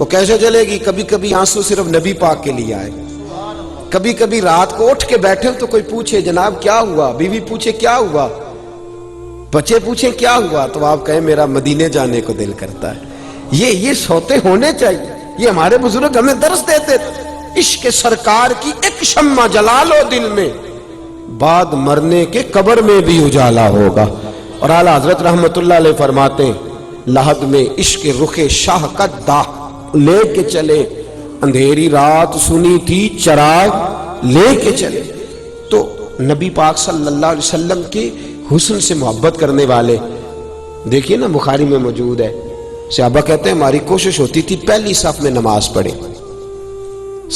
وہ کیسے چلے گی؟ کبھی کبھی آنسو صرف نبی پاک کے لیے آئے، کبھی کبھی رات کو اٹھ کے بیٹھے تو کوئی پوچھے جناب کیا ہوا، بیوی پوچھے کیا ہوا، بچے پوچھیں کیا ہوا، تو آپ کہیں میرا مدینے جانے کو دل کرتا ہے۔ یہ سوتے ہونے چاہیے۔ یہ ہمارے بزرگ ہمیں درس دیتے تھے، عشق سرکار کی ایک شمع جلا لو دل میں، بعد مرنے کے قبر میں بھی اجالا ہوگا۔ اور اعلیٰ حضرت رحمت اللہ علیہ فرماتے ہیں لحد میں عشق رخ شاہ کا داغ لے کے چلے، اندھیری رات سنی تھی چراغ لے کے چلے۔ تو نبی پاک صلی اللہ علیہ وسلم کے حسن سے محبت کرنے والے، دیکھیے نا بخاری میں موجود ہے، صحابہ کہتے ہیں ہماری کوشش ہوتی تھی پہلی صف میں نماز پڑھیں،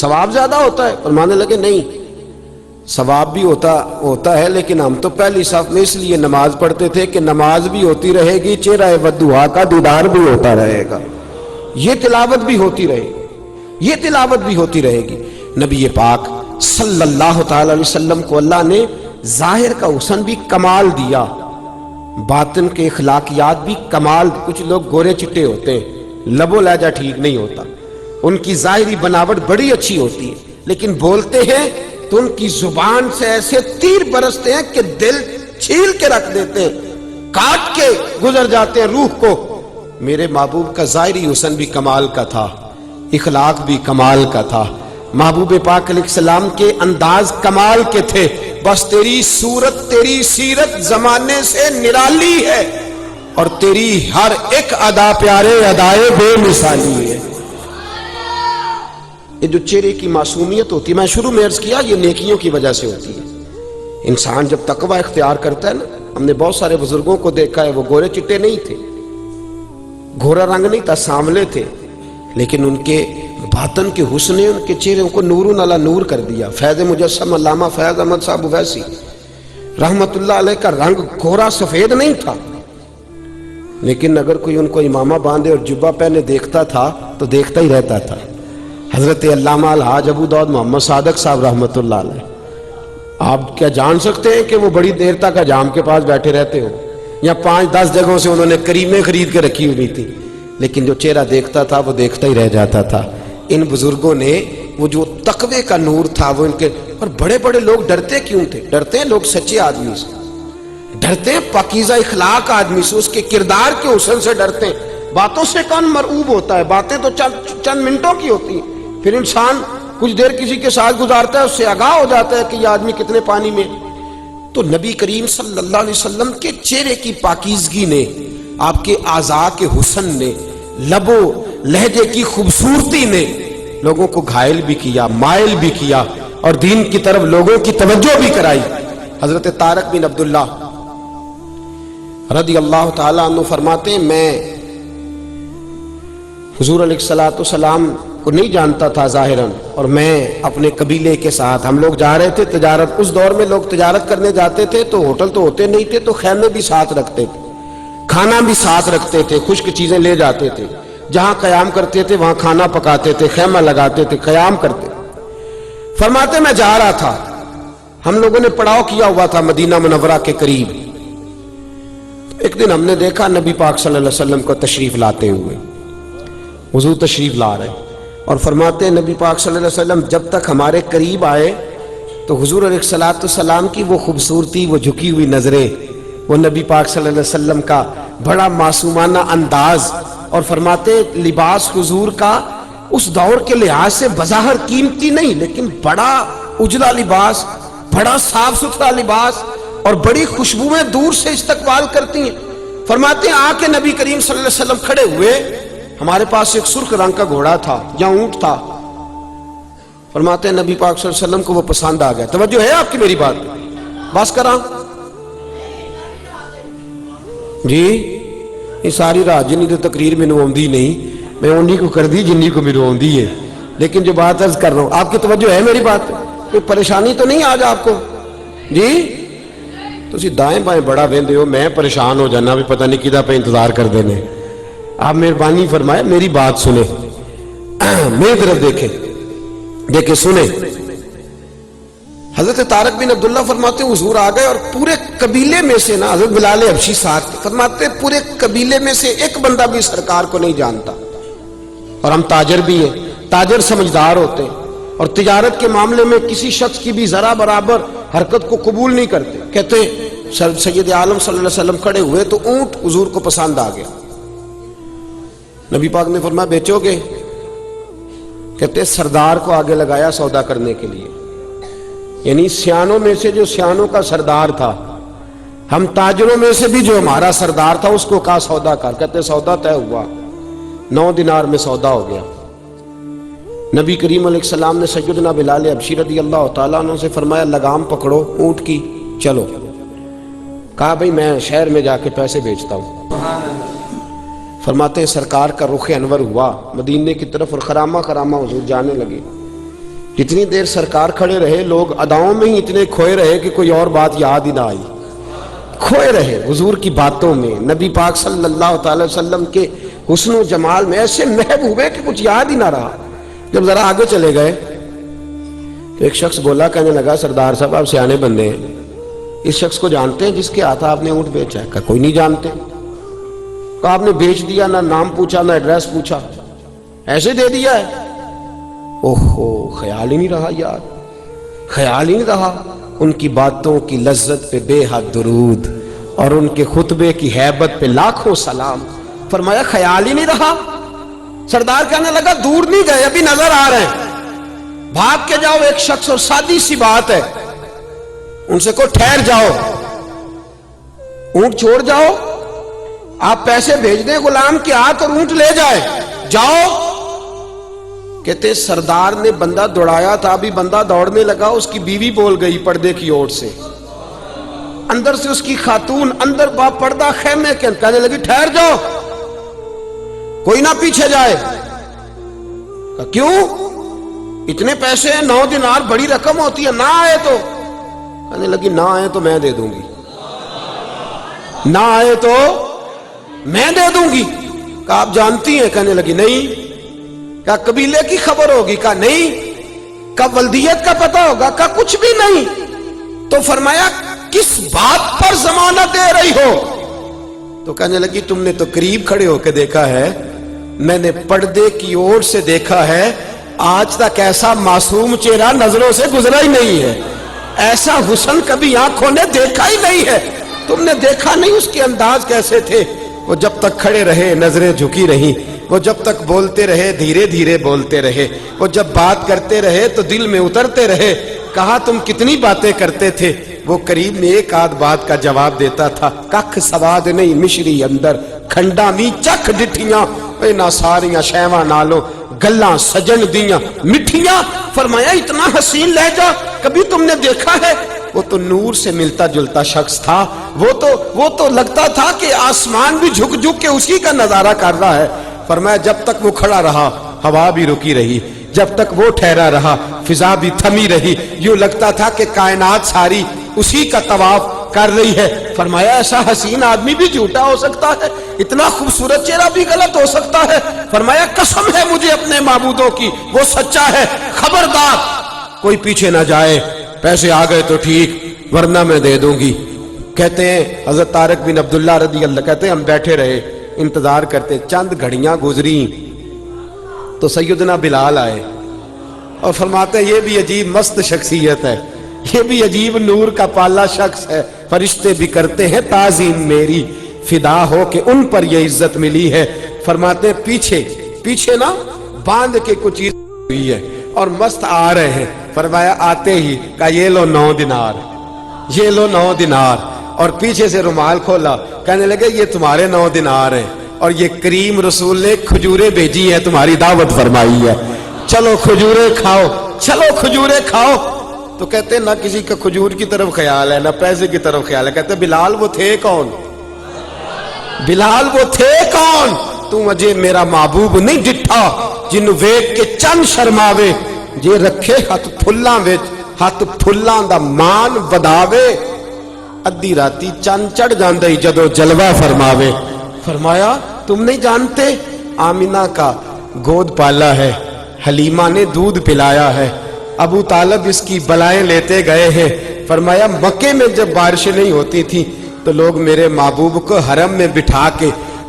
ثواب زیادہ ہوتا ہے، اور ماننے لگے نہیں ثواب بھی ہوتا ہے لیکن ہم تو پہلی صف میں اس لیے نماز پڑھتے تھے کہ نماز بھی ہوتی رہے گی، چہرہ ودعا کا دیدار بھی ہوتا رہے گا، یہ تلاوت بھی ہوتی رہے گی، یہ تلاوت بھی ہوتی رہے گی۔ نبی پاک صلی اللہ تعالی علیہ وسلم کو اللہ نے ظاہر کا حسن بھی کمال دیا، باطن کے اخلاقیات بھی کمال۔ کچھ لوگ گورے چٹے ہوتے ہیں، لب و لہجہ ٹھیک نہیں ہوتا، ان کی ظاہری بناوٹ بڑی اچھی ہوتی ہے لیکن بولتے ہیں تو ان کی زبان سے ایسے تیر برستے ہیں کہ دل چھیل کے رکھ دیتے ہیں، کاٹ کے گزر جاتے ہیں روح کو۔ میرے محبوب کا ظاہری حسن بھی کمال کا تھا، اخلاق بھی کمال کا تھا، محبوب پاک علیہ السلام کے انداز کمال کے تھے، بس تیری صورت تیری سیرت زمانے سے نرالی ہے، اور تیری ہر ایک ادا پیارے ادائے بے مثالی ہے۔ یہ جو چہرے کی معصومیت ہوتی ہے، میں شروع میں عرض کیا یہ نیکیوں کی وجہ سے ہوتی ہے۔ انسان جب تقوی اختیار کرتا ہے نا، ہم نے بہت سارے بزرگوں کو دیکھا ہے، وہ گورے چٹے نہیں تھے، گھورا رنگ نہیں تھا، سانولے تھے، لیکن ان کے باطن کے حسن نے ان کے چہرے کو نور علی نور کر دیا۔ فیض مجسم علامہ فیض احمد صاحب ویسی رحمت اللہ علیہ کا رنگ گھورا سفید نہیں تھا، لیکن اگر کوئی ان کو امامہ باندھے اور جبہ پہنے دیکھتا تھا تو دیکھتا ہی رہتا تھا۔ حضرت علامہ الحاج ابو داؤد محمد صادق صاحب رحمت اللہ علیہ، آپ کیا جان سکتے ہیں کہ وہ بڑی دیر تک حجام کے پاس بیٹھے رہتے ہو، یا 5-10 جگہوں سے انہوں نے کریمیں خرید کے رکھی ہوئی تھی، لیکن جو چہرہ دیکھتا تھا وہ دیکھتا ہی رہ جاتا تھا۔ ان بزرگوں نے وہ جو تقوی کا نور تھا وہ ان کے، اور بڑے بڑے لوگ ڈرتے کیوں تھے؟ ڈرتے ہیں لوگ سچے آدمی سے، ڈرتے ہیں پاکیزہ اخلاق آدمی سے، اس کے کردار کے حسن سے ڈرتے ہیں۔ باتوں سے کون مرعوب ہوتا ہے؟ باتیں تو چند منٹوں کی ہوتی ہیں، پھر انسان کچھ دیر کسی کے ساتھ گزارتا ہے، اس سے آگاہ ہو جاتا ہے کہ یہ آدمی کتنے پانی میں۔ تو نبی کریم صلی اللہ علیہ وسلم کے چہرے کی پاکیزگی نے، آپ کے اعضاء کے حسن نے، لب و لہجے کی خوبصورتی نے لوگوں کو گھائل بھی کیا، مائل بھی کیا، اور دین کی طرف لوگوں کی توجہ بھی کرائی۔ حضرت طارق بن عبداللہ رضی اللہ تعالیٰ عنہ فرماتے ہیں میں حضور علیہ السلام کو نہیں جانتا تھا ظاہراً، اور میں اپنے قبیلے کے ساتھ، ہم لوگ جا رہے تھے تجارت، اس دور میں لوگ تجارت کرنے جاتے تھے تو ہوٹل تو ہوتے نہیں تھے، تو خیمے بھی ساتھ رکھتے تھے، کھانا بھی ساتھ رکھتے تھے، خشک چیزیں لے جاتے تھے، جہاں قیام کرتے تھے وہاں کھانا پکاتے تھے، خیمہ لگاتے تھے، قیام کرتے۔ فرماتے میں جا رہا تھا، ہم لوگوں نے پڑاؤ کیا ہوا تھا مدینہ منورہ کے قریب، ایک دن ہم نے دیکھا نبی پاک صلی اللہ علیہ وسلم کو تشریف لاتے ہوئے، حضور تشریف لا رہے، اور فرماتے ہیں نبی پاک صلی اللہ علیہ وسلم جب تک ہمارے قریب آئے تو حضور علیہ السلام کی وہ خوبصورتی، وہ جھکی ہوئی نظریں، وہ نبی پاک صلی اللہ علیہ وسلم کا بڑا معصومانہ انداز، اور فرماتے لباس حضور کا اس دور کے لحاظ سے بظاہر قیمتی نہیں، لیکن بڑا اجلا لباس، بڑا صاف ستھرا لباس، اور بڑی خوشبو میں دور سے استقبال کرتی ہیں۔ فرماتے ہیں آ کے نبی کریم صلی اللہ علیہ وسلم کھڑے ہوئے، ہمارے پاس ایک سرخ رنگ کا گھوڑا تھا یا اونٹ تھا، فرماتے ہیں نبی پاک صلی اللہ علیہ وسلم کو وہ پسند آ گیا۔ توجہ ہے آپ کی میری بات؟ بس کرا جی، یہ ساری رات جنی تو تقریر میں آندی نہیں، میں انہی کو کر دی جنی کو میرے آندی ہے، لیکن جو بات عرض کر رہا ہوں آپ کی توجہ ہے میری بات؟ کوئی پریشانی تو نہیں آج آپ کو؟ جی تسی دائیں بائیں بڑا ویندے ہو، میں پریشان ہو جانا بھی پتہ نہیں کدھا پہ انتظار کر دینے۔ آپ مہربانی فرمائے میری بات سنیں، میری طرف دیکھیں سنیں۔ حضرت طارق بن عبداللہ فرماتے ہیں حضور آ گئے، اور پورے قبیلے میں سے نا، حضرت بلال حبشی ساتھ، فرماتے پورے قبیلے میں سے ایک بندہ بھی سرکار کو نہیں جانتا، اور ہم تاجر بھی ہیں، تاجر سمجھدار ہوتے ہیں اور تجارت کے معاملے میں کسی شخص کی بھی ذرا برابر حرکت کو قبول نہیں کرتے۔ کہتے سید عالم صلی اللہ علیہ وسلم کھڑے ہوئے تو اونٹ حضور کو پسند آ گیا، نبی پاک نے فرمایا بیچو گے؟ کہتے سردار کو آگے لگایا سودا کرنے کے لیے، یعنی سیانوں میں سے جو سیانوں کا سردار تھا، ہم تاجروں میں سے بھی جو ہمارا سردار تھا اس کو کہا سودا کر۔ کہتے سودا طے ہوا، 9 دینار میں سودا ہو گیا۔ نبی کریم علیہ السلام نے سیدنا بلال حبشی رضی اللہ تعالیٰ عنہ سے فرمایا لگام پکڑو اونٹ کی، چلو۔ کہا بھئی میں شہر میں جا کے پیسے بیچتا ہوں۔ فرماتے ہیں سرکار کا رخ انور ہوا مدینے کی طرف اور خرامہ خرامہ حضور جانے لگے۔ جتنی دیر سرکار کھڑے رہے لوگ اداؤں میں ہی اتنے کھوئے رہے کہ کوئی اور بات یاد ہی نہ آئی، کھوئے رہے حضور کی باتوں میں، نبی پاک صلی اللہ تعالی وسلم کے حسن و جمال میں ایسے محب ہوئے کہ کچھ یاد ہی نہ رہا۔ جب ذرا آگے چلے گئے تو ایک شخص بولا، کہنے لگا سردار صاحب آپ سیانے بندے ہیں، اس شخص کو جانتے ہیں جس کے ہاتھ آپ نے اونٹ بیچا ہے؟ کہا کوئی نہیں جانتے۔ کہا آپ نے بیچ دیا، نہ نام پوچھا نہ ایڈریس پوچھا، ایسے دے دیا ہے؟ اوہو خیال ہی نہیں رہا یار، خیال ہی نہیں رہا۔ ان کی باتوں کی لذت پہ بے حد درود اور ان کے خطبے کی ہیبت پہ لاکھوں سلام۔ فرمایا خیال ہی نہیں رہا۔ سردار کہنے لگا دور نہیں گئے، ابھی نظر آ رہے ہیں، بھاگ کے جاؤ ایک شخص، اور سادی سی بات ہے، ان سے کو ٹھہر جاؤ، اونٹ چھوڑ جاؤ، آپ پیسے بھیج دیں غلام کے ہاتھ اور اونٹ لے جائے، جاؤ۔ کہتے سردار نے بندہ دوڑایا تھا، ابھی بندہ دوڑنے لگا اس کی بیوی بول گئی پردے کی اوٹ سے، اندر سے اس کی خاتون اندر با پردہ خیمے کے کہنے لگی ٹھہر جاؤ، کوئی نہ پیچھے جائے۔ کہا کیوں؟ اتنے پیسے ہیں، 9 دینار بڑی رقم ہوتی ہے، نہ آئے تو؟ کہنے لگی نہ آئے تو میں دے دوں گی، نہ آئے تو میں دے دوں گی۔ کہا آپ جانتی ہیں؟ کہنے لگی نہیں۔ کہا قبیلے کی خبر ہوگی؟ کہا نہیں۔ کہا ولدیت کا پتہ ہوگا؟ کہا کچھ بھی نہیں۔ تو فرمایا کس بات پر ضمانت دے رہی ہو؟ تو کہنے لگی تم نے تو قریب کھڑے ہو کے دیکھا ہے، میں نے پردے کی اور سے دیکھا ہے، آج تک ایسا معصوم چہرہ نظروں سے گزرا ہی نہیں ہے، ایسا حسن کبھی آنکھوں نے دیکھا ہی نہیں ہے، تم نے دیکھا نہیں اس کے انداز کیسے تھے۔ وہ جب تک کھڑے رہے نظریں جھکی رہی، وہ جب تک بولتے رہے دھیرے دھیرے بولتے رہے، وہ جب بات کرتے رہے تو دل میں اترتے رہے۔ کہا تم کتنی باتیں کرتے تھے؟ وہ قریب میں ایک آدھ بات کا جواب دیتا تھا، ککھ سواد نہیں مشری اندر، کھنڈا می چکھ ڈٹھیاں، اے نا ساریاں شیواں نالوں گلاں سجن دیاں مٹھیاں۔ فرمایا اتنا حسین لہجہ کبھی تم نے دیکھا ہے؟ وہ تو نور سے ملتا جلتا شخص تھا، وہ تو لگتا تھا کہ آسمان بھی جھک جھک کے اسی کا نظارہ کر رہا ہے۔ فرمایا جب تک وہ کھڑا رہا ہوا بھی رکی رہی، جب تک وہ ٹھہرا رہا فضا بھی تھمی رہی، یوں لگتا تھا کہ کائنات ساری اسی کا طواف کر رہی ہے۔ فرمایا ایسا حسین آدمی بھی جھوٹا ہو سکتا ہے، اتنا خوبصورت چہرہ بھی غلط ہو سکتا ہے۔ فرمایا قسم ہے مجھے اپنے معبودوں کی، وہ سچا ہے، خبردار کوئی پیچھے نہ جائے، پیسے آ گئے تو ٹھیک ورنہ میں دے دوں گی۔ کہتے ہیں حضرت طارق بن عبداللہ رضی اللہ کہتے ہیں ہم بیٹھے رہے انتظار کرتے، چند گھڑیاں گزری تو سیدنا بلال آئے اور فرماتے ہیں یہ بھی عجیب مست شخصیت ہے، یہ بھی عجیب نور کا پالا شخص ہے، فرشتے بھی کرتے ہیں تعظیم میری، فدا ہو کہ ان پر یہ عزت ملی ہے۔ فرماتے ہیں پیچھے نا باندھ کے کچھ چیز ہوئی ہے اور مست آ رہے ہیں۔ فرمایا آتے ہی کہا یہ لو 9 دینار، یہ لو 9 دینار، اور پیچھے سے رومال کھولا، کہنے لگے یہ تمہارے 9 دینار ہیں اور یہ کریم رسول نے کھجوریں بھیجی ہیں، تمہاری دعوت فرمائی ہے، چلو کھجوریں کھاؤ، چلو کھجوریں کھاؤ۔ تو کہتے نہ کسی کا کھجور کی طرف خیال ہے نہ پیسے کی طرف خیال ہے۔ کہتے بلال وہ تھے کون؟ بلال وہ تھے کون؟ تو مجھے میرا محبوب نہیں ڈٹھا جنوں ویکھ کے چند شرماوے، جے رکھے ہاتھ پھلاں وچ ہاتھ پھلاں دا مان وداوے، ادھی راتی چند چڑھ جاندے جدو جلوہ فرماوے۔ فرمایا تم نہیں جانتے آمینہ کا گود پالا ہے، حلیمہ نے دودھ پلایا ہے، ابو طالب اس کی بلائیں لیتے گئے ہیں۔ فرمایا مکے میں جب بارشیں نہیں ہوتی تھی تو لوگ میرے محبوب کو حرم میں بٹھا کے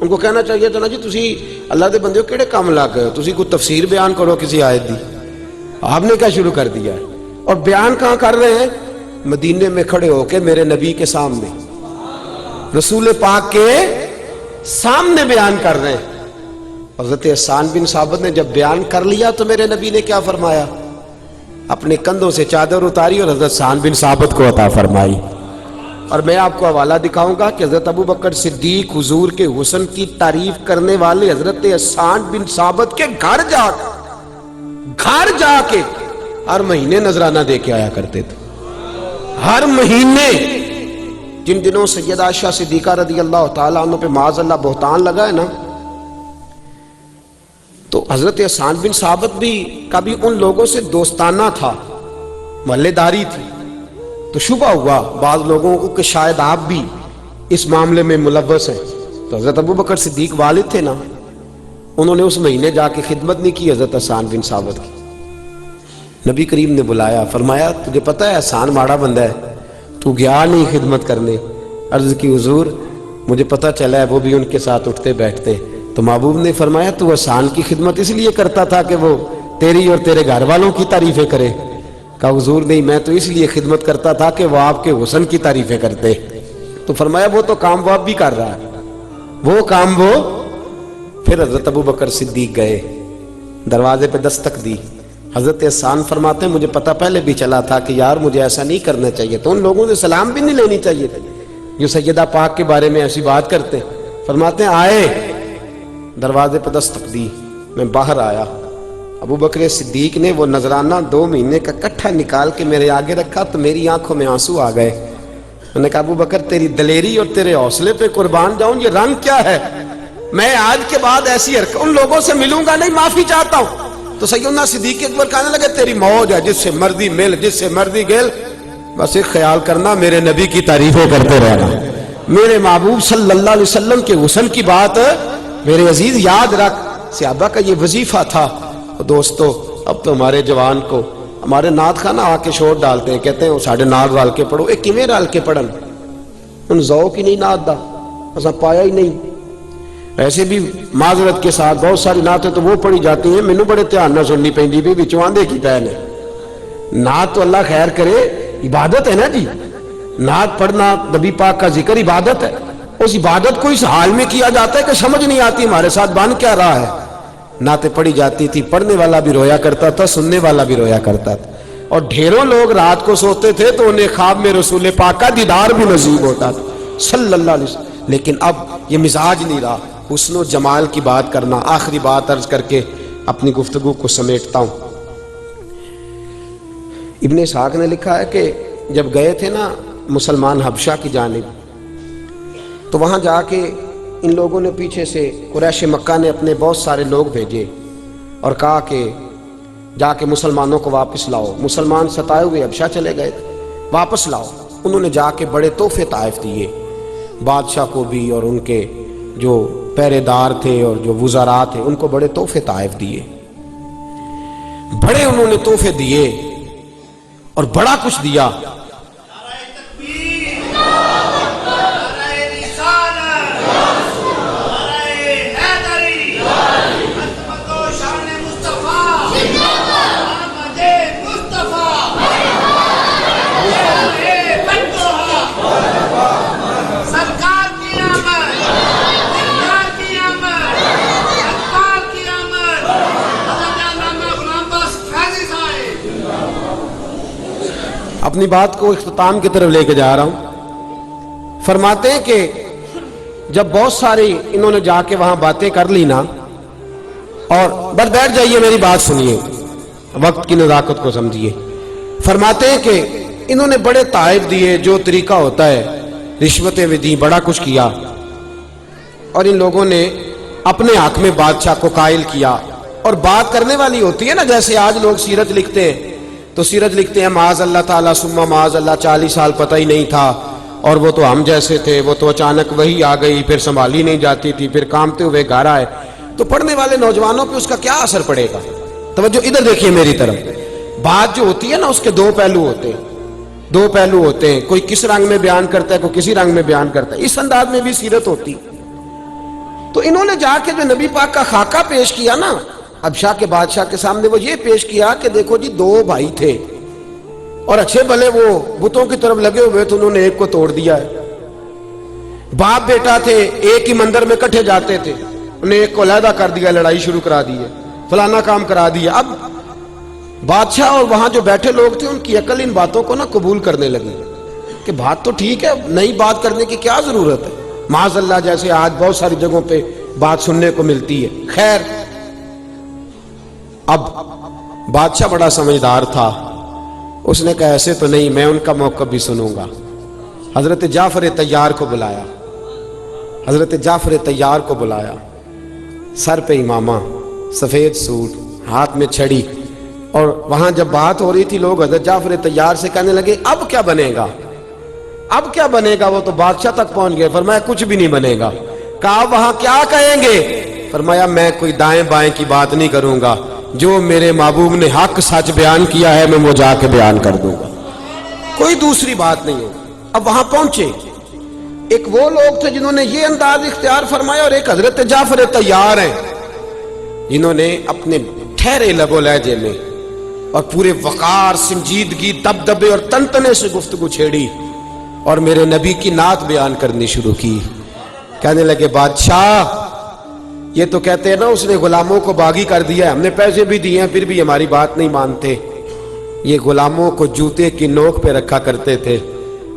ان کو کہنا چاہیے تھا نا جی تسی اللہ دے بندیو کیڑے کام لگ گئے ہو, تسی کوئی تفسیر بیان کرو کسی آیت دی. آپ نے کیا شروع کر دیا ہے؟ اور بیان کہاں کر رہے ہیں؟ مدینے میں کھڑے ہو کے میرے نبی کے سامنے, رسول پاک کے سامنے بیان کر رہے ہیں. حضرت حسان بن ثابت نے جب بیان کر لیا تو میرے نبی نے کیا فرمایا؟ اپنے کندھوں سے چادر اتاری اور حضرت حسان بن ثابت کو عطا فرمائی. اور میں آپ کو حوالہ دکھاؤں گا کہ حضرت ابو بکر صدیق حضور کے حسن کی تعریف کرنے والے حضرت حسان بن ثابت کے گھر جا کے ہر مہینے نذرانہ دے کے آیا کرتے تھے. ہر مہینے. جن دنوں سیدہ عائشہ صدیقہ رضی اللہ تعالیٰ عنہ پہ معاذ اللہ بہتان لگا ہے نا, تو حضرت حسان بن ثابت بھی کبھی ان لوگوں سے دوستانہ تھا, محلے داری تھی. تو شبہ ہوا بعض لوگوں کو کہ شاید آپ بھی اس معاملے میں ملوث ہیں. تو حضرت ابو بکر صدیق والد تھے نا, انہوں نے اس مہینے جا کے خدمت نہیں کی حضرت حسان بن ثابت کی. نبی کریم نے بلایا, فرمایا تجھے پتہ ہے حسان ماڑا بندہ ہے, تو گیا نہیں خدمت کرنے؟ عرض کی حضور مجھے پتہ چلا ہے وہ بھی ان کے ساتھ اٹھتے بیٹھتے. تو محبوب نے فرمایا تو حسان کی خدمت اس لیے کرتا تھا کہ وہ تیری اور تیرے گھر والوں کی تعریفیں کرے؟ کہا حضور نہیں, میں تو اس لیے خدمت کرتا تھا کہ وہ آپ کے حسن کی تعریفیں کرتے. تو فرمایا وہ تو کام وہ اب بھی کر رہا ہے, وہ کام وہ. پھر حضرت ابو بکر صدیق گئے, دروازے پہ دستک دی. حضرت حسان فرماتے ہیں مجھے پتہ پہلے بھی چلا تھا کہ یار مجھے ایسا نہیں کرنا چاہیے, تو ان لوگوں نے سلام بھی نہیں لینی چاہیے تھی جو سیدہ پاک کے بارے میں ایسی بات کرتے. فرماتے ہیں آئے, دروازے پہ دستک دی, میں باہر آیا. ابو بکر صدیق نے وہ نذرانہ 2 مہینے کا کٹھا نکال کے میرے آگے رکھا تو میری آنکھوں میں آنسو آ گئے. میں نے کہا ابو بکر تیری دلیری اور تیرے حوصلے پہ قربان جاؤں, یہ رنگ کیا ہے؟ میں آج کے بعد ایسی حرکت ان لوگوں سے ملوں گا نہیں, معافی چاہتا ہوں. تو سیدنا صدیق اکبر کہنے لگے تیری موج ہے, جس سے مرضی مل جس سے مرضی گل, بس ایک خیال کرنا میرے نبی کی تعریفیں کرتے رہنا, میرے محبوب صلی اللہ علیہ وسلم کے حسن کی بات میرے عزیز یاد رکھ. صحابہ کا یہ وظیفہ تھا. دوستو اب تو ہمارے جوان کو ہمارے نعت خانہ آ کے شور ڈالتے ہیں, کہتے ہیں وہ ساڑھے نال رال کے پڑھو. ایک کیویں رال کے پڑھن, ان ذوق ہی نہیں نعت دا, ایسا پایا ہی نہیں. ایسے بھی معذرت کے ساتھ بہت ساری نعتیں تو وہ پڑھی جاتی ہیں مینوں بڑے دھیان نہ سننی پیندی بھی وچوں آندے کی پے نے. نعت تو اللہ خیر کرے عبادت ہے نا جی, نعت پڑھنا نبی پاک کا ذکر عبادت ہے. اس عبادت کو اس حال میں کیا جاتا ہے کہ سمجھ نہیں آتی ہمارے ساتھ بن کیا رہا ہے. نعتیں پڑھی جاتی تھی, پڑھنے والا بھی رویا کرتا تھا, سننے والا بھی رویا کرتا تھا. اور ڈھیروں لوگ رات کو سوتے تھے تو انہیں خواب میں رسول پاک کا دیدار بھی نصیب ہوتا تھا صلی اللہ علیہ وسلم. لیکن اب یہ مزاج نہیں رہا حسن و جمال کی بات کرنا. آخری بات عرض کر کے اپنی گفتگو کو سمیٹتا ہوں. ابن اسحاق نے لکھا ہے کہ جب گئے تھے نا مسلمان حبشہ کی جانب, تو وہاں جا کے ان لوگوں نے پیچھے سے قریش مکہ نے اپنے بہت سارے لوگ بھیجے اور کہا کہ جا کے مسلمانوں کو واپس لاؤ. مسلمان ستائے ہوئے حبشہ چلے گئے تھے, واپس لاؤ. انہوں نے جا کے بڑے تحفے طائف دیے, بادشاہ کو بھی اور ان کے جو پہرے دار تھے اور جو وزراء تھے ان کو بڑے تحفے طائف دیے, بڑے انہوں نے تحفے دیے اور بڑا کچھ دیا. اپنی بات کو اختتام کی طرف لے کے جا رہا ہوں. فرماتے ہیں کہ جب بہت ساری انہوں نے جا کے وہاں باتیں کر لی نا, اور بس بیٹھ جائیے میری بات سنیے, وقت کی نزاکت کو سمجھیے. فرماتے ہیں کہ انہوں نے بڑے طائف دیے, جو طریقہ ہوتا ہے رشوتیں بھی دی, بڑا کچھ کیا, اور ان لوگوں نے اپنے حق میں بادشاہ کو قائل کیا. اور بات کرنے والی ہوتی ہے نا, جیسے آج لوگ سیرت لکھتے ہیں تو سیرت لکھتے ہیں معاذ اللہ تعالیٰ ثم معاذ اللہ 40 سال پتہ ہی نہیں تھا, اور وہ تو ہم جیسے تھے, وہ تو اچانک وہی آ گئی, پھر سنبھالی نہیں جاتی تھی, پھر کامتے ہوئے گھر آئے. تو پڑھنے والے نوجوانوں پہ اس کا کیا اثر پڑے گا؟ توجہ ادھر دیکھیے میری طرف. بات جو ہوتی ہے نا اس کے 2 پہلو ہوتے ہیں, 2 پہلو ہوتے ہیں. کوئی کس رنگ میں بیان کرتا ہے, کوئی کسی رنگ میں بیان کرتا ہے. اس انداز میں بھی سیرت ہوتی. تو انہوں نے جا کے جو نبی پاک کا خاکہ پیش کیا نا ابشا کے بادشاہ کے سامنے، وہ یہ پیش کیا کہ دیکھو جی 2 بھائی تھے اور اچھے بھلے وہ بتوں کی طرف لگے ہوئے تو انہوں نے ایک کو توڑ دیا ہے. باپ بیٹا تھے، ایک ہی مندر میں کٹھے جاتے تھے، انہیں ایک کو علیحدہ کر دیا، لڑائی شروع کرا دی ہے، فلانا کام کرا دیا. اب بادشاہ اور وہاں جو بیٹھے لوگ تھے ان کی عقل ان باتوں کو قبول کرنے لگی کہ بات تو ٹھیک ہے، نئی بات کرنے کی کیا ضرورت ہے، معاذ اللہ جیسے آج بہت ساری جگہوں پہ بات سننے کو ملتی ہے. خیر، اب بادشاہ بڑا سمجھدار تھا، اس نے کہا ایسے تو نہیں، میں ان کا موقف بھی سنوں گا. حضرت جعفر طیار کو بلایا، حضرت جعفر طیار کو بلایا، سر پہ امامہ، سفید سوٹ، ہاتھ میں چھڑی، اور وہاں جب بات ہو رہی تھی لوگ حضرت جعفر طیار سے کہنے لگے اب کیا بنے گا، اب کیا بنے گا. وہ تو بادشاہ تک پہنچ گئے. فرمایا کچھ بھی نہیں بنے گا. کہا وہاں کیا کہیں گے؟ فرمایا میں کوئی دائیں بائیں کی بات نہیں کروں گا، جو میرے محبوب نے حق سچ بیان کیا ہے میں وہ جا کے بیان کر دوں گا، کوئی دوسری بات نہیں ہو. اب وہاں پہنچے، ایک وہ لوگ تھے جنہوں نے یہ انداز اختیار فرمایا، اور ایک حضرت جعفر طیار ہیں جنہوں نے اپنے ٹھہرے لب و لہجے میں اور پورے وقار، سنجیدگی، دبدبے اور تنتنے سے گفتگو چھیڑی اور میرے نبی کی نعت بیان کرنی شروع کی. کہنے لگے بادشاہ یہ تو کہتے ہیں نا اس نے غلاموں کو باغی کر دیا ہے، ہم نے پیسے بھی دیے ہیں پھر بھی ہماری بات نہیں مانتے. یہ غلاموں کو جوتے کی نوک پہ رکھا کرتے تھے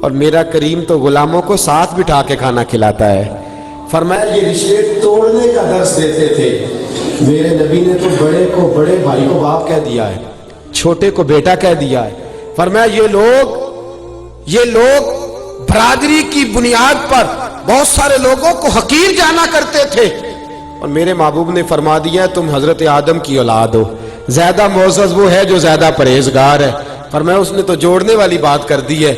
اور میرا کریم تو غلاموں کو ساتھ بٹھا کے کھانا کھلاتا ہے. فرمایا یہ رشتے توڑنے کا درس دیتے تھے. میرے نبی نے تو بڑے کو بڑے بھائی کو باپ کہہ دیا ہے، چھوٹے کو بیٹا کہہ دیا ہے. فرمایا یہ لوگ برادری کی بنیاد پر بہت سارے لوگوں کو حقیر جانا کرتے تھے، اور میرے محبوب نے فرما دیا تم حضرت آدم کی اولاد ہو. زیادہ معزز وہ ہے جو زیادہ پرہیزگار ہے. فرمایا اس نے تو جوڑنے والی بات کر دی ہے.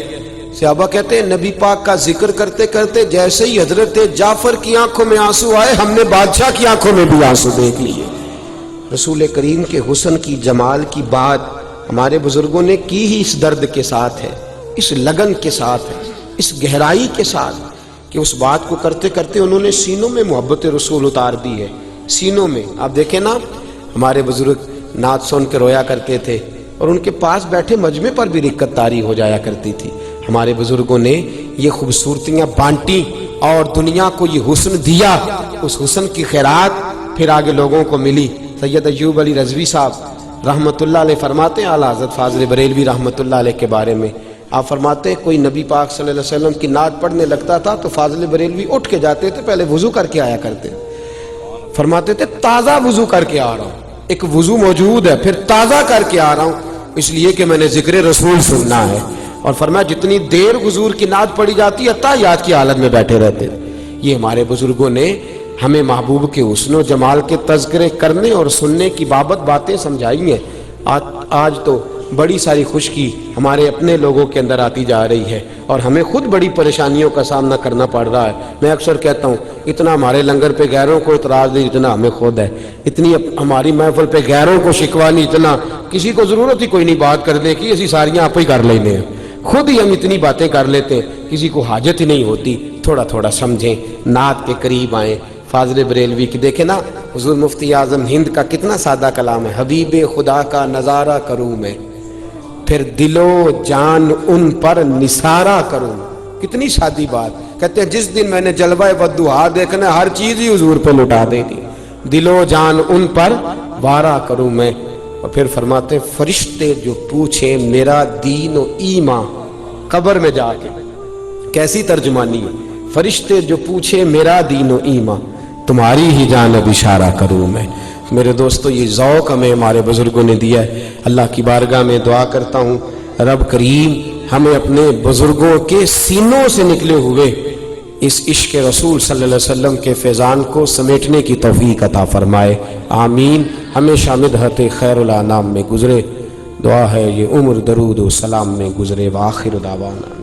صحابہ کہتے ہیں نبی پاک کا ذکر کرتے کرتے جیسے ہی حضرت جعفر کی آنکھوں میں آنسو آئے، ہم نے بادشاہ کی آنکھوں میں بھی آنسو دیکھ لیے. رسول کریم کے حسن کی، جمال کی بات ہمارے بزرگوں نے کی ہی اس درد کے ساتھ ہے، اس لگن کے ساتھ ہے، اس گہرائی کے ساتھ، کہ اس بات کو کرتے کرتے انہوں نے سینوں میں محبت رسول اتار دی ہے. سینوں میں آپ دیکھیں نا، ہمارے بزرگ نعت سن کے رویا کرتے تھے اور ان کے پاس بیٹھے مجمع پر بھی رکت طاری ہو جایا کرتی تھی. ہمارے بزرگوں نے یہ خوبصورتیاں بانٹی اور دنیا کو یہ حسن دیا. اس حسن کی خیرات پھر آگے لوگوں کو ملی. سید ایوب علی رضوی صاحب رحمۃ اللہ علیہ فرماتے ہیں، اعلیٰ حضرت فاضل بریلوی رحمۃ اللہ علیہ کے بارے میں، آپ فرماتے ہیں کوئی نبی پاک صلی اللہ علیہ وسلم کی نعت پڑھنے لگتا تھا تو فاضل بریلوی اٹھ کے جاتے تھے، پہلے وضو کر کے آیا کرتے، فرماتے تھے تازہ وضو کر کے آ رہا ہوں، ایک وضو موجود ہے پھر تازہ کر کے آ رہا ہوں اس لیے کہ میں نے ذکر رسول سننا ہے. اور فرمایا جتنی دیر حضور کی نعت پڑھی جاتی ہے اتحیات کی حالت میں بیٹھے رہتے. یہ ہمارے بزرگوں نے ہمیں محبوب کے حسن و جمال کے تذکرے کرنے اور سننے کی بابت باتیں سمجھائی ہیں. آج تو بڑی ساری خشکی ہمارے اپنے لوگوں کے اندر آتی جا رہی ہے اور ہمیں خود بڑی پریشانیوں کا سامنا کرنا پڑ رہا ہے. میں اکثر کہتا ہوں اتنا ہمارے لنگر پہ غیروں کو اعتراض نہیں اتنا ہمیں خود ہے، اتنی ہماری محفل پہ غیروں کو شکوہ نہیں اتنا کسی کو ضرورت ہی کوئی نہیں بات کرنے کی، اسی ساریاں آپ ہی کر لینے ہیں، خود ہی ہم اتنی باتیں کر لیتے ہیں، کسی کو حاجت ہی نہیں ہوتی. تھوڑا تھوڑا سمجھیں، نعت کے قریب آئیں. فاضل بریلوی کی دیکھیں نا، حضور مفتی اعظم ہند کا کتنا سادہ کلام ہے، حبیب خدا کا نظارہ کروں میں پھر دل و جان ان پر نثارہ کروں. کتنی سادی بات. کہتے ہیں جس دن میں نے جلوہ والضحیٰ دیکھنا ہر چیز ہی حضور پہ لٹا دے گی، دل و جان ان پر وارہ کروں میں. اور پھر فرماتے ہیں فرشتے جو پوچھے میرا دین و ایمان، قبر میں جا کے کیسی ترجمانی ہے، فرشتے جو پوچھے میرا دین و ایمان تمہاری ہی جانب اشارہ کروں میں. میرے دوستو یہ ذوق ہمیں ہمارے بزرگوں نے دیا ہے. اللہ کی بارگاہ میں دعا کرتا ہوں رب کریم ہمیں اپنے بزرگوں کے سینوں سے نکلے ہوئے اس عشق رسول صلی اللہ علیہ وسلم کے فیضان کو سمیٹنے کی توفیق عطا فرمائے. آمین. ہمیشہ مدحت خیر الانام میں گزرے. دعا ہے یہ عمر درود و سلام میں گزرے. وآخر دعوانا